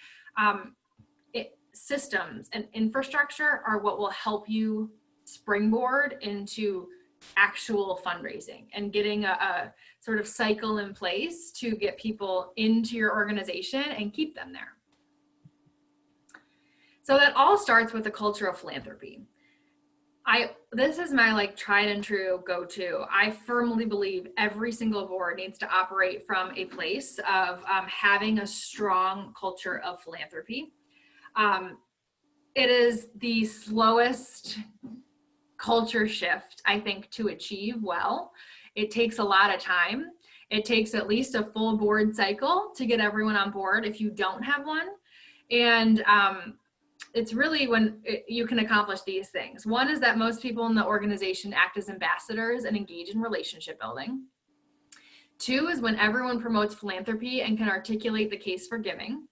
Systems and infrastructure are what will help you springboard into actual fundraising and getting a sort of cycle in place to get people into your organization and keep them there. So that all starts with a culture of philanthropy. This is my like tried and true go-to. I firmly believe every single board needs to operate from a place of having a strong culture of philanthropy. It is the slowest culture shift, I think, to achieve well. It takes a lot of time. It takes at least a full board cycle to get everyone on board if you don't have one. And it's really when you can accomplish these things. One is that most people in the organization act as ambassadors and engage in relationship building. 2 is when everyone promotes philanthropy and can articulate the case for giving.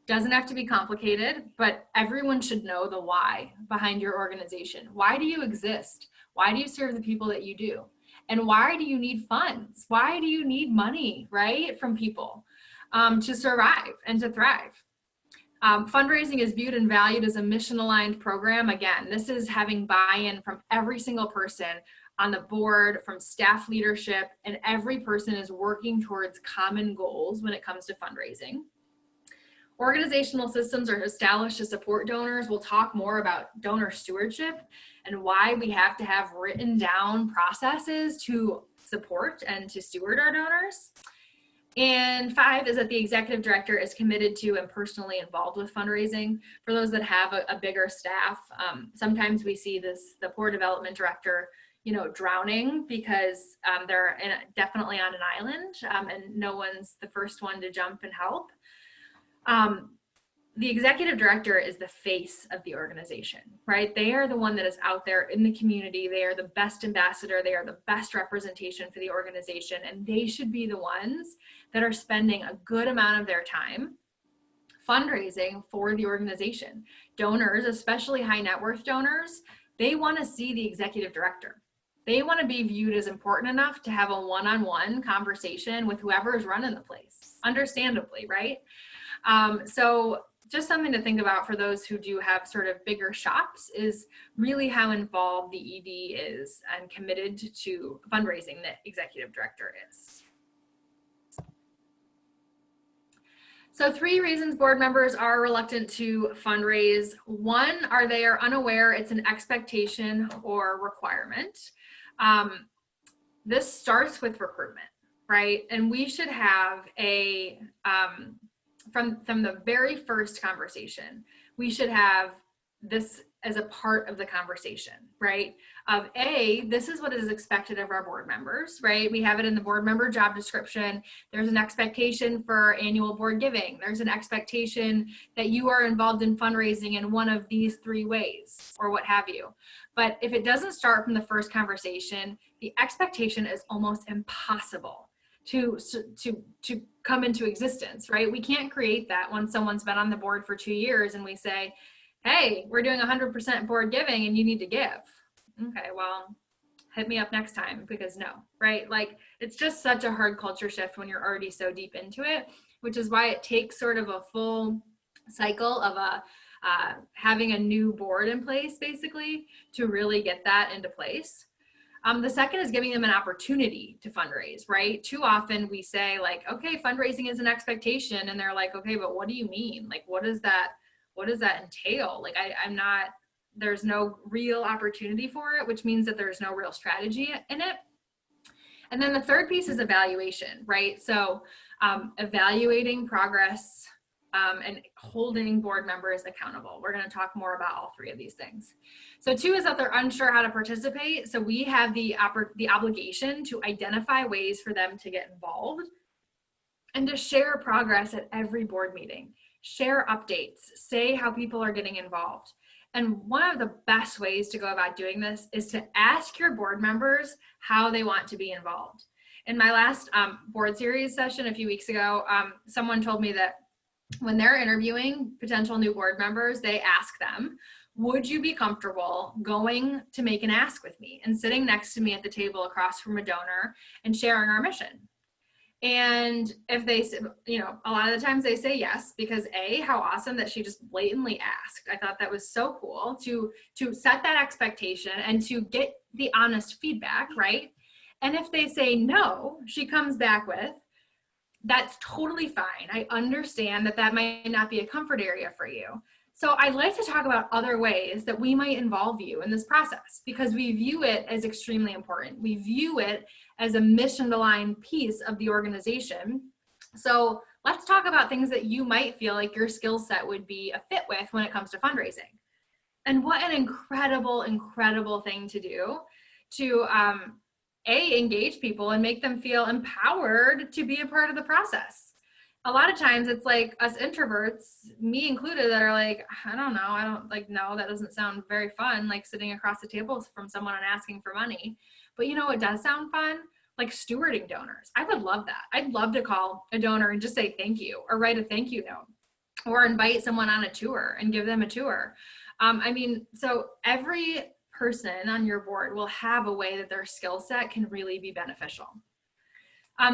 Doesn't have to be complicated, but everyone should know the why behind your organization. Why do you exist? Why do you serve the people that you do? And why do you need funds? Why do you need money, right, from people to survive and to thrive? Fundraising is viewed and valued as a mission-aligned program. Again, this is having buy-in from every single person on the board, from staff leadership, and every person is working towards common goals when it comes to fundraising. Organizational systems are established to support donors. We'll talk more about donor stewardship and why we have to have written down processes to support and to steward our donors. And 5 is that the executive director is committed to and personally involved with fundraising. For those that have a bigger staff, sometimes we see the poor development director, you know, drowning because they're definitely on an island and no one's the first one to jump and help. The executive director is the face of the organization, right? They are the one that is out there in the community. They are the best ambassador. They are the best representation for the organization. And they should be the ones that are spending a good amount of their time fundraising for the organization. Donors, especially high net worth donors, they want to see the executive director. They want to be viewed as important enough to have a one-on-one conversation with whoever is running the place, understandably, right? So just something to think about for those who do have sort of bigger shops is really how involved the ED is and committed to fundraising the executive director is. So 3 reasons board members are reluctant to fundraise. 1, they are unaware it's an expectation or requirement. this starts with recruitment, right? And we should have a, from the very first conversation, we should have this as a part of the conversation, right? Of this is what is expected of our board members, right? We have it in the board member job description. There's an expectation for annual board giving. There's an expectation that you are involved in fundraising in one of these 3 ways or what have you. But if it doesn't start from the first conversation, the expectation is almost impossible to come into existence, right? We can't create that when someone's been on the board for 2 years and we say, hey, we're doing 100% board giving and you need to give. Okay, well, hit me up next time, because no, right? Like, it's just such a hard culture shift when you're already so deep into it, which is why it takes sort of a full cycle of having a new board in place, basically, to really get that into place. The second is giving them an opportunity to fundraise, right? Too often we say, like, okay, fundraising is an expectation, and they're like, okay, but what do you mean? Like, what does that entail? Like, there's no real opportunity for it, which means that there's no real strategy in it. And then the third piece is evaluation, right? So evaluating progress and holding board members accountable. We're going to talk more about all 3 of these things. So 2 is that they're unsure how to participate. So we have the obligation to identify ways for them to get involved and to share progress at every board meeting. Share updates, say how people are getting involved. And one of the best ways to go about doing this is to ask your board members how they want to be involved. In my last board series session a few weeks ago, someone told me that when they're interviewing potential new board members, they ask them, would you be comfortable going to make an ask with me and sitting next to me at the table across from a donor and sharing our mission? And if they, a lot of the times they say yes, because how awesome that she just blatantly asked. I thought that was so cool to set that expectation and to get the honest feedback, right? And if they say no, she comes back with, that's totally fine. I understand that might not be a comfort area for you. So I'd like to talk about other ways that we might involve you in this process, because we view it as extremely important. We view it as a mission-aligned piece of the organization. So let's talk about things that you might feel like your skill set would be a fit with when it comes to fundraising. And what an incredible, incredible thing to do to engage people and make them feel empowered to be a part of the process. A lot of times it's like us introverts, me included, that are like, I don't know, no, that doesn't sound very fun, like sitting across the table from someone and asking for money. But it does sound fun, like stewarding donors. I would love that. I'd love to call a donor and just say thank you, or write a thank you note, or invite someone on a tour and give them a tour. So every person on your board will have a way that their skill set can really be beneficial.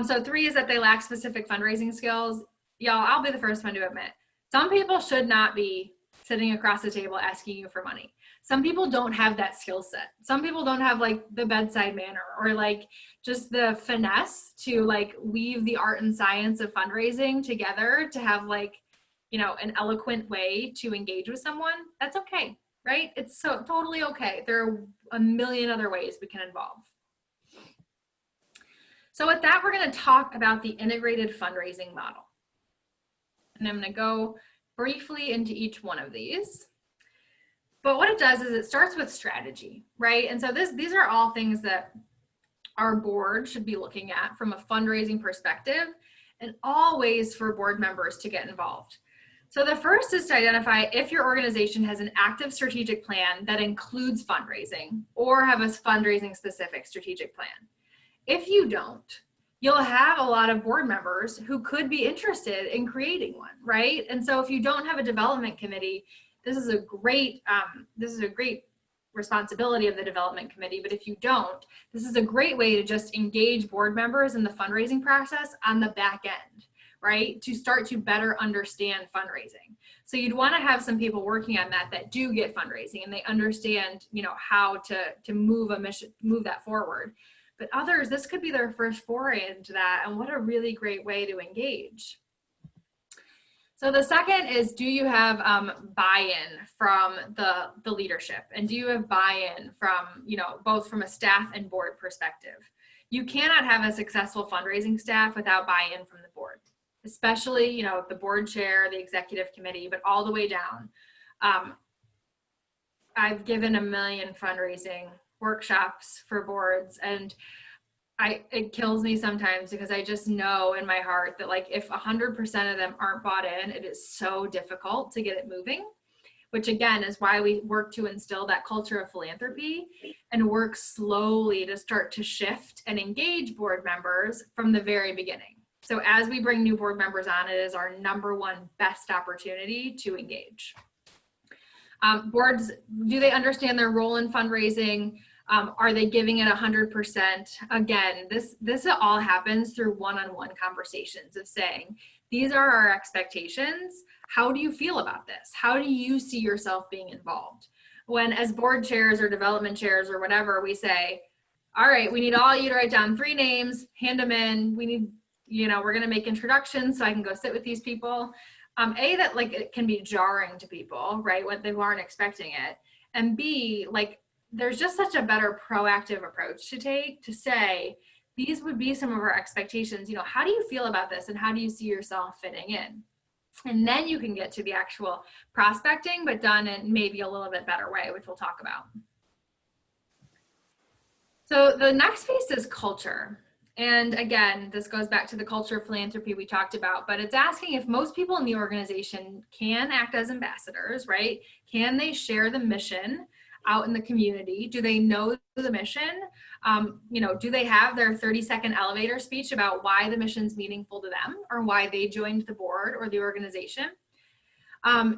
So 3 is that they lack specific fundraising skills. Y'all, I'll be the first one to admit, some people should not be sitting across the table asking you for money. Some people don't have that skill set. Some people don't have like the bedside manner or like just the finesse to like weave the art and science of fundraising together to have like, an eloquent way to engage with someone. That's okay, right? It's so totally okay. There are a million other ways we can involve. So with that, we're going to talk about the integrated fundraising model. And I'm going to go briefly into each one of these. But what it does is it starts with strategy, right? And so these are all things that our board should be looking at from a fundraising perspective, and all ways for board members to get involved. So the first is to identify if your organization has an active strategic plan that includes fundraising, or have a fundraising specific strategic plan. If you don't, you'll have a lot of board members who could be interested in creating one, right? And so if you don't have a development committee, this is a great responsibility of the development committee. But if you don't, this is a great way to just engage board members in the fundraising process on the back end, right? To start to better understand fundraising. So you'd want to have some people working on that do get fundraising and they understand, how to move that forward. But others, this could be their first foray into that, and what a really great way to engage. So the second is, do you have buy-in from the leadership? And do you have buy-in from, both from a staff and board perspective? You cannot have a successful fundraising staff without buy-in from the board, especially, you know, the board chair, the executive committee, but all the way down. I've given 1 million fundraising workshops for boards, and it kills me sometimes because I just know in my heart that, like, if 100% of them aren't bought in, it is so difficult to get it moving, which again is why we work to instill that culture of philanthropy and work slowly to start to shift and engage board members from the very beginning. So as we bring new board members on, it is our #1 best opportunity to engage. Boards, do they understand their role in fundraising? Are they giving it 100%? Again, this all happens through one-on-one conversations of saying, these are our expectations. How do you feel about this? How do you see yourself being involved? When as board chairs or development chairs or whatever, we say, all right, we need all you to write down 3 names, hand them in. We need, you know, we're going to make introductions so I can go sit with these people. That, like, it can be jarring to people, right? When they aren't expecting it. And B, like, there's just such a better proactive approach to take to say, these would be some of our expectations. You know, how do you feel about this? And how do you see yourself fitting in? And then you can get to the actual prospecting, but done in maybe a little bit better way, which we'll talk about. So the next piece is culture. And again, this goes back to the culture of philanthropy we talked about, but it's asking if most people in the organization can act as ambassadors, right? Can they share the mission out in the community? Do they know the mission? You know, do they have their 30-second elevator speech about why the mission's meaningful to them or why they joined the board or the organization?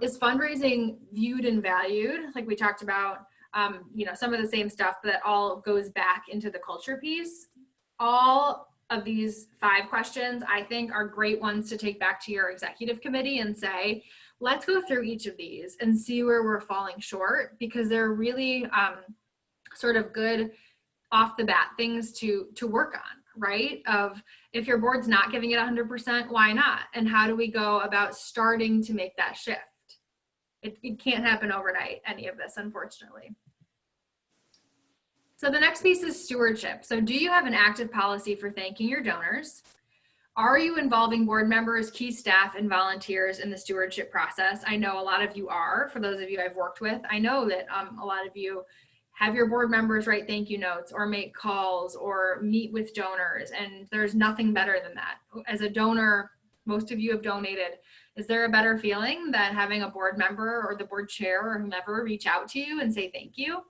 Is fundraising viewed and valued? Like we talked about, you know, some of the same stuff that all goes back into the culture piece. All of these 5 questions, I think, are great ones to take back to your executive committee and say, let's go through each of these and see where we're falling short, because they're really sort of good off the bat things to work on, right? Of if your board's not giving it 100%, why not? And how do we go about starting to make that shift? It can't happen overnight, any of this, unfortunately. So the next piece is stewardship. So do you have an active policy for thanking your donors? Are you involving board members, key staff, and volunteers in the stewardship process? I know a lot of you are. For those of you I've worked with, I know that a lot of you have your board members write thank you notes or make calls or meet with donors, and there's nothing better than that. As a donor, most of you have donated. Is there a better feeling than having a board member or the board chair or whomever reach out to you and say thank you?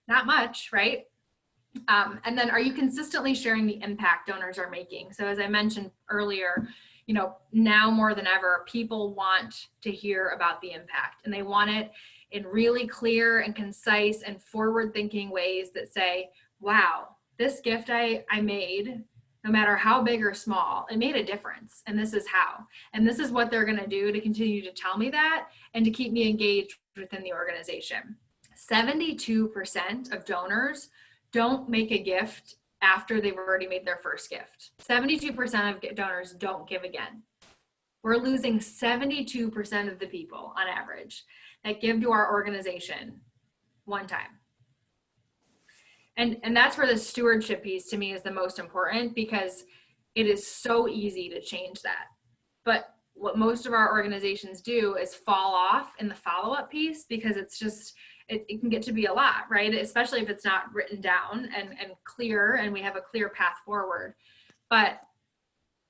Not much, right? And then are you consistently sharing the impact donors are making? So as I mentioned earlier, you know, now more than ever, people want to hear about the impact, and they want it in really clear and concise and forward-thinking ways that say, wow, this gift I made, no matter how big or small, it made a difference, and this is how. And this is what they're going to do to continue to tell me that and to keep me engaged within the organization. 72% of donors don't make a gift after they've already made their first gift. 72% of donors don't give again. We're losing 72% of the people on average that give to our organization one time. And that's where the stewardship piece to me is the most important, because it is so easy to change that. But what most of our organizations do is fall off in the follow-up piece, because it's just, it can get to be a lot, right? Especially if it's not written down and clear, and we have a clear path forward. But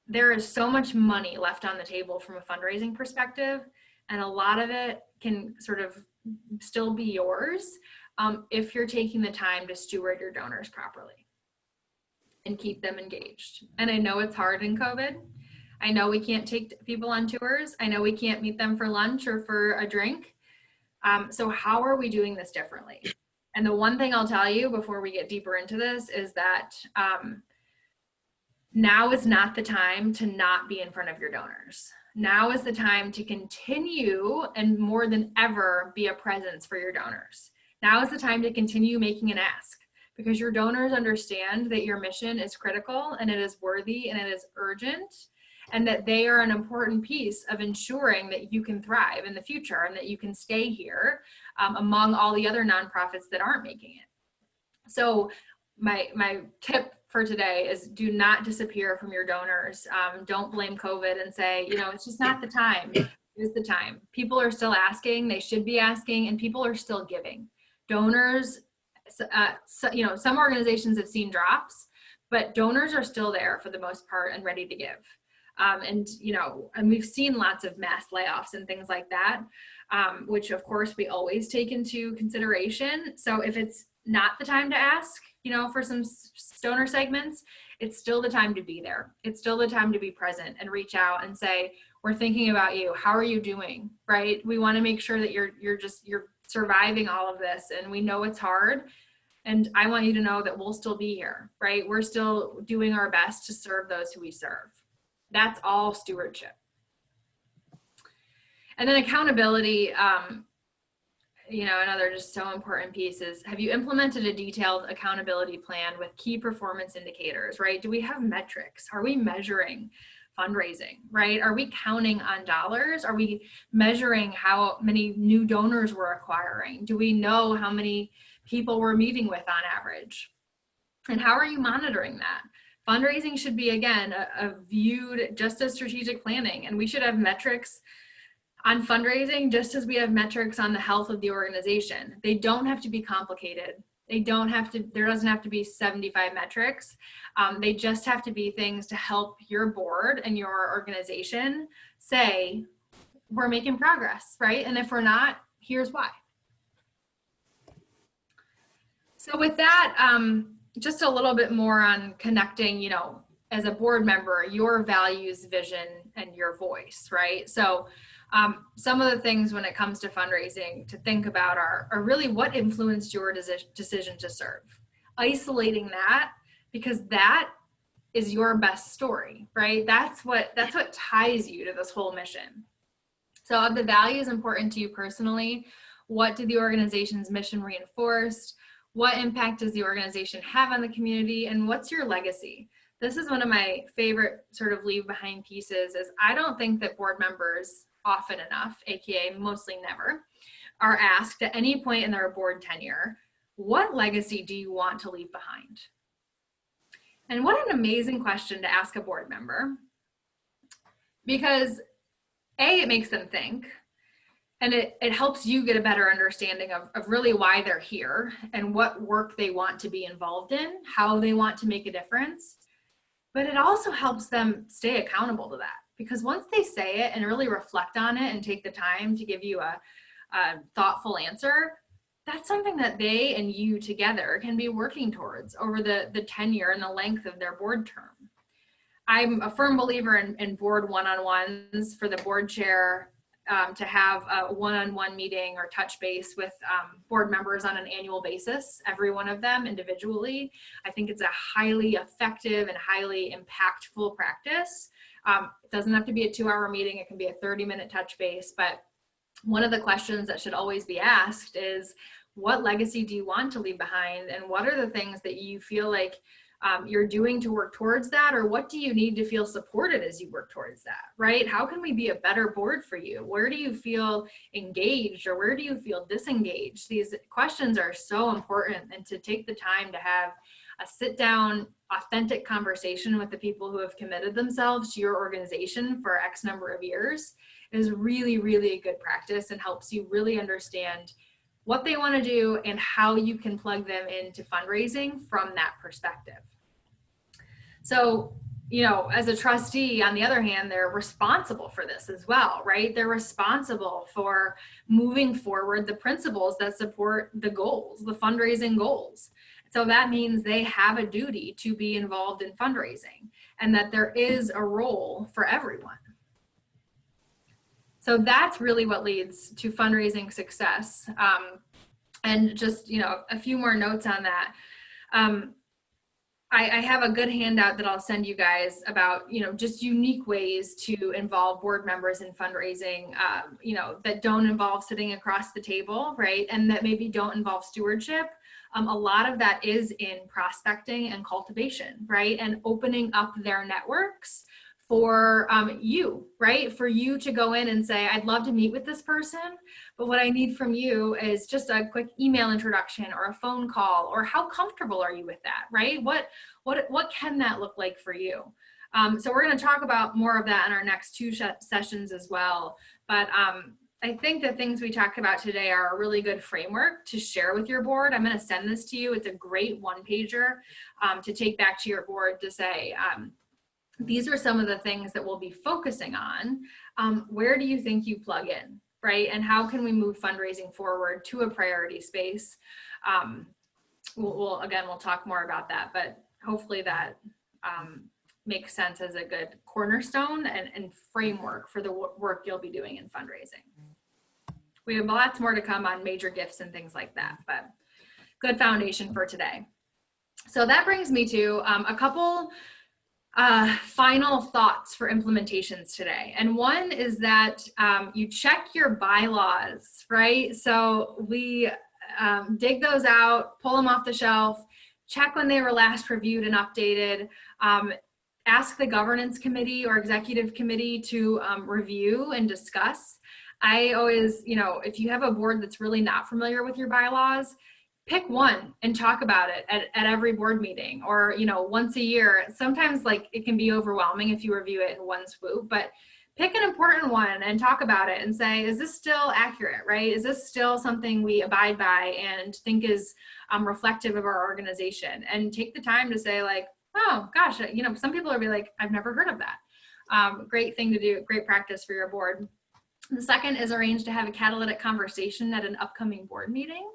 there is so much money left on the table from a fundraising perspective, and a lot of it can sort of still be yours if you're taking the time to steward your donors properly and keep them engaged. And I know it's hard in COVID. I know we can't take people on tours. I know we can't meet them for lunch or for a drink. So how are we doing this differently? And the one thing I'll tell you before we get deeper into this is that now is not the time to not be in front of your donors. Now is the time to continue, and more than ever, be a presence for your donors. Now is the time to continue making an ask, because your donors understand that your mission is critical and it is worthy and it is urgent, and that they are an important piece of ensuring that you can thrive in the future and that you can stay here among all the other nonprofits that aren't making it. So my tip for today is do not disappear from your donors. Don't blame COVID and say, you know, it's just not the time. It's the time. People are still asking, they should be asking, and people are still giving. Donors, you know, some organizations have seen drops, but donors are still there for the most part and ready to give. And, you know, and we've seen lots of mass layoffs and things like that, which of course we always take into consideration. So if it's not the time to ask, you know, for some donor segments, it's still the time to be there. It's still the time to be present and reach out and say, we're thinking about you. How are you doing? Right? We want to make sure that you're surviving all of this, and we know it's hard. And I want you to know that we'll still be here, right? We're still doing our best to serve those who we serve. That's all stewardship. And then accountability, you know, another just so important piece is, have you implemented a detailed accountability plan with key performance indicators, right? Do we have metrics? Are we measuring fundraising, right? Are we counting on dollars? Are we measuring how many new donors we're acquiring? Do we know how many people we're meeting with on average? And how are you monitoring that? Fundraising should be, again, viewed just as strategic planning, and we should have metrics on fundraising just as we have metrics on the health of the organization. They don't have to be complicated. They don't have to, there doesn't have to be 75 metrics. They just have to be things to help your board and your organization say, we're making progress, right? And if we're not, here's why. So with that, just a little bit more on connecting, you know, as a board member, your values, vision, and your voice, right? So some of the things when it comes to fundraising to think about are really what influenced your decision to serve. Isolating that, because that is your best story, right? That's what ties you to this whole mission. So of the values important to you personally, what did the organization's mission reinforce? What impact does the organization have on the community? And what's your legacy? This is one of my favorite sort of leave behind pieces, is I don't think that board members often enough, AKA mostly never, are asked at any point in their board tenure, what legacy do you want to leave behind? And what an amazing question to ask a board member, because A, it makes them think, and it helps you get a better understanding of really why they're here and what work they want to be involved in, how they want to make a difference. But it also helps them stay accountable to that, because once they say it and really reflect on it and take the time to give you a thoughtful answer, that's something that they and you together can be working towards over the tenure and the length of their board term. I'm a firm believer in board one-on-ones for the board chair to have a one-on-one meeting or touch base with board members on an annual basis, every one of them individually. I think it's a highly effective and highly impactful practice. It doesn't have to be a 2-hour meeting. It can be a 30-minute touch base. But one of the questions that should always be asked is, what legacy do you want to leave behind? And what are the things that you feel like you're doing to work towards that? Or what do you need to feel supported as you work towards that, right? How can we be a better board for you? Where do you feel engaged, or where do you feel disengaged? These questions are so important, and to take the time to have a sit down, authentic conversation with the people who have committed themselves to your organization for X number of years is really, really a good practice, and helps you really understand what they want to do and how you can plug them into fundraising from that perspective. So, you know, as a trustee, on the other hand, they're responsible for this as well, right? They're responsible for moving forward the principles that support the goals, the fundraising goals. So that means they have a duty to be involved in fundraising, and that there is a role for everyone. So that's really what leads to fundraising success. And just, you know, a few more notes on that. I have a good handout that I'll send you guys about, you know, just unique ways to involve board members in fundraising, you know, that don't involve sitting across the table, right? And that maybe don't involve stewardship. A lot of that is in prospecting and cultivation, right? And opening up their networks for you, right? For you to go in and say, I'd love to meet with this person, but what I need from you is just a quick email introduction or a phone call, or how comfortable are you with that, right? What what can that look like for you? So we're going to talk about more of that in our next two sessions as well. But I think the things we talked about today are a really good framework to share with your board. I'm going to send this to you. It's a great one-pager to take back to your board to say, these are some of the things that we'll be focusing on. Where do you think you plug in, right? And how can we move fundraising forward to a priority space? We'll talk more about that, but hopefully that makes sense as a good cornerstone and framework for the work you'll be doing in fundraising. We have lots more to come on major gifts and things like that, but good foundation for today. So that brings me to a couple final thoughts for implementations today. And one is that you check your bylaws, right? So we dig those out, pull them off the shelf, check when they were last reviewed and updated, ask the governance committee or executive committee to review and discuss. I always, if you have a board that's really not familiar with your bylaws, pick one and talk about it at every board meeting, or, once a year. Sometimes it can be overwhelming if you review it in one swoop, but pick an important one and talk about it and say, is this still accurate, right? Is this still something we abide by and think is reflective of our organization? And take the time to say oh gosh, some people will be like, I've never heard of that. Great thing to do, great practice for your board. The second is arrange to have a catalytic conversation at an upcoming board meeting.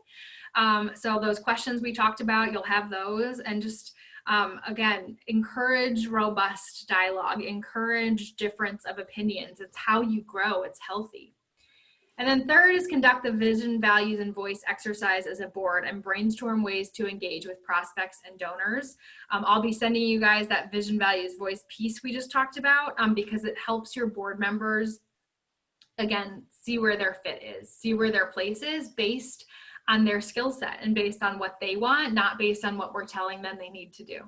So those questions we talked about, you'll have those, and just again, encourage robust dialogue, encourage difference of opinions. It's how you grow, it's healthy. And then third is conduct the vision, values, and voice exercise as a board and brainstorm ways to engage with prospects and donors. I'll be sending you guys that vision, values, voice piece we just talked about because it helps your board members, again, see where their fit is, see where their place is based on their skill set and based on what they want, not based on what we're telling them they need to do,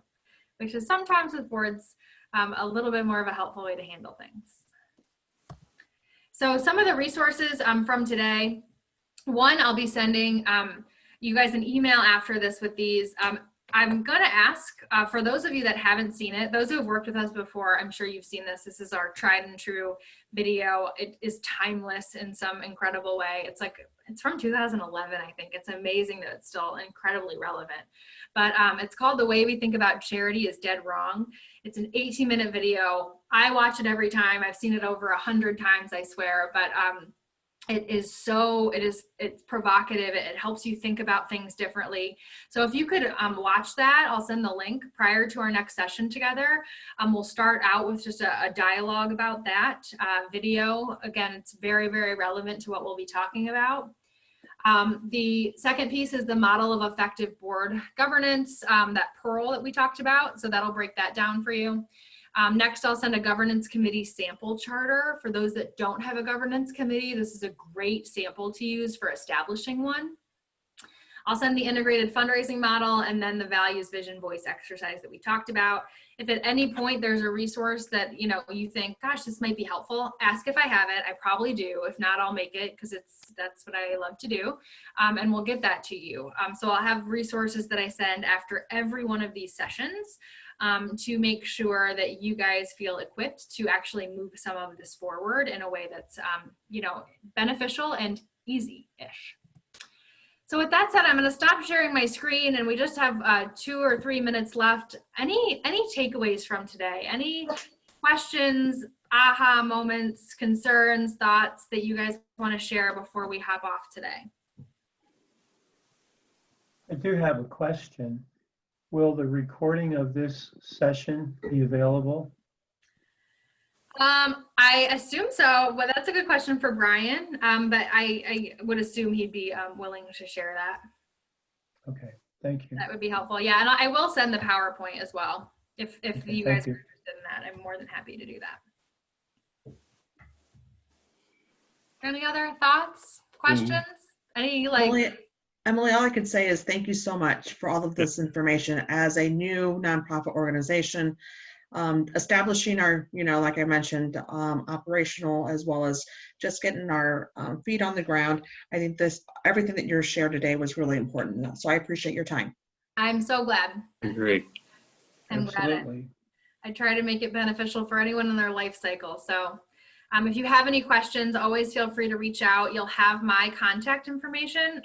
which is sometimes with boards a little bit more of a helpful way to handle things. So some of the resources from today, one, I'll be sending you guys an email after this with these. I'm going to ask for those of you that haven't seen it, those who have worked with us before, I'm sure you've seen this. This is our tried and true video. It is timeless in some incredible way. It's from 2011, I think. It's amazing that it's still incredibly relevant. But it's called The Way We Think About Charity is Dead Wrong. It's an 18-minute video. I watch it every time. I've seen it over 100 times, I swear. But it's provocative. It helps you think about things differently. So if you could watch that, I'll send the link prior to our next session together. We'll start out with just a dialogue about that video. Again, it's very, very relevant to what we'll be talking about. The second piece is the model of effective board governance, that PEARL that we talked about. So that'll break that down for you. Next, I'll send a governance committee sample charter. For those that don't have a governance committee, this is a great sample to use for establishing one. I'll send the integrated fundraising model and then the values, vision, voice exercise that we talked about. If at any point there's a resource that you think, gosh, this might be helpful, ask if I have it. I probably do. If not, I'll make it because that's what I love to do. And we'll get that to you. So I'll have resources that I send after every one of these sessions to make sure that you guys feel equipped to actually move some of this forward in a way that's beneficial and easy-ish. So with that said, I'm going to stop sharing my screen, and we just have 2 or 3 minutes left. Any takeaways from today? Any questions, aha moments, concerns, thoughts that you guys want to share before we hop off today? I do have a question. Will the recording of this session be available? I assume so. Well, that's a good question for Brian, but I would assume he'd be willing to share that. Okay, thank you. That would be helpful. Yeah, and I will send the PowerPoint as well. If Okay, you guys thank you. are interested in that, I'm more than happy to do that. Any other thoughts, questions? Any Emily, all I could say is thank you so much for all of this information. As a new nonprofit organization, establishing our, like I mentioned, operational as well as just getting our feet on the ground. I think everything that you shared today was really important. So I appreciate your time. I'm so glad. Great. I'm glad Absolutely. I try to make it beneficial for anyone in their life cycle. So if you have any questions, always feel free to reach out. You'll have my contact information.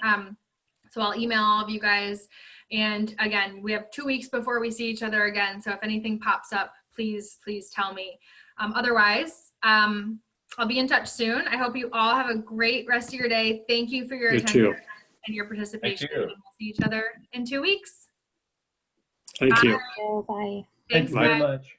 So I'll email all of you guys. And again, we have 2 weeks before we see each other again. So if anything pops up, please tell me. Otherwise, I'll be in touch soon. I hope you all have a great rest of your day. Thank you for your attention and your participation. Thank you. And we'll see each other in 2 weeks. Thank you. Bye. Thanks, Thank you very guys. much.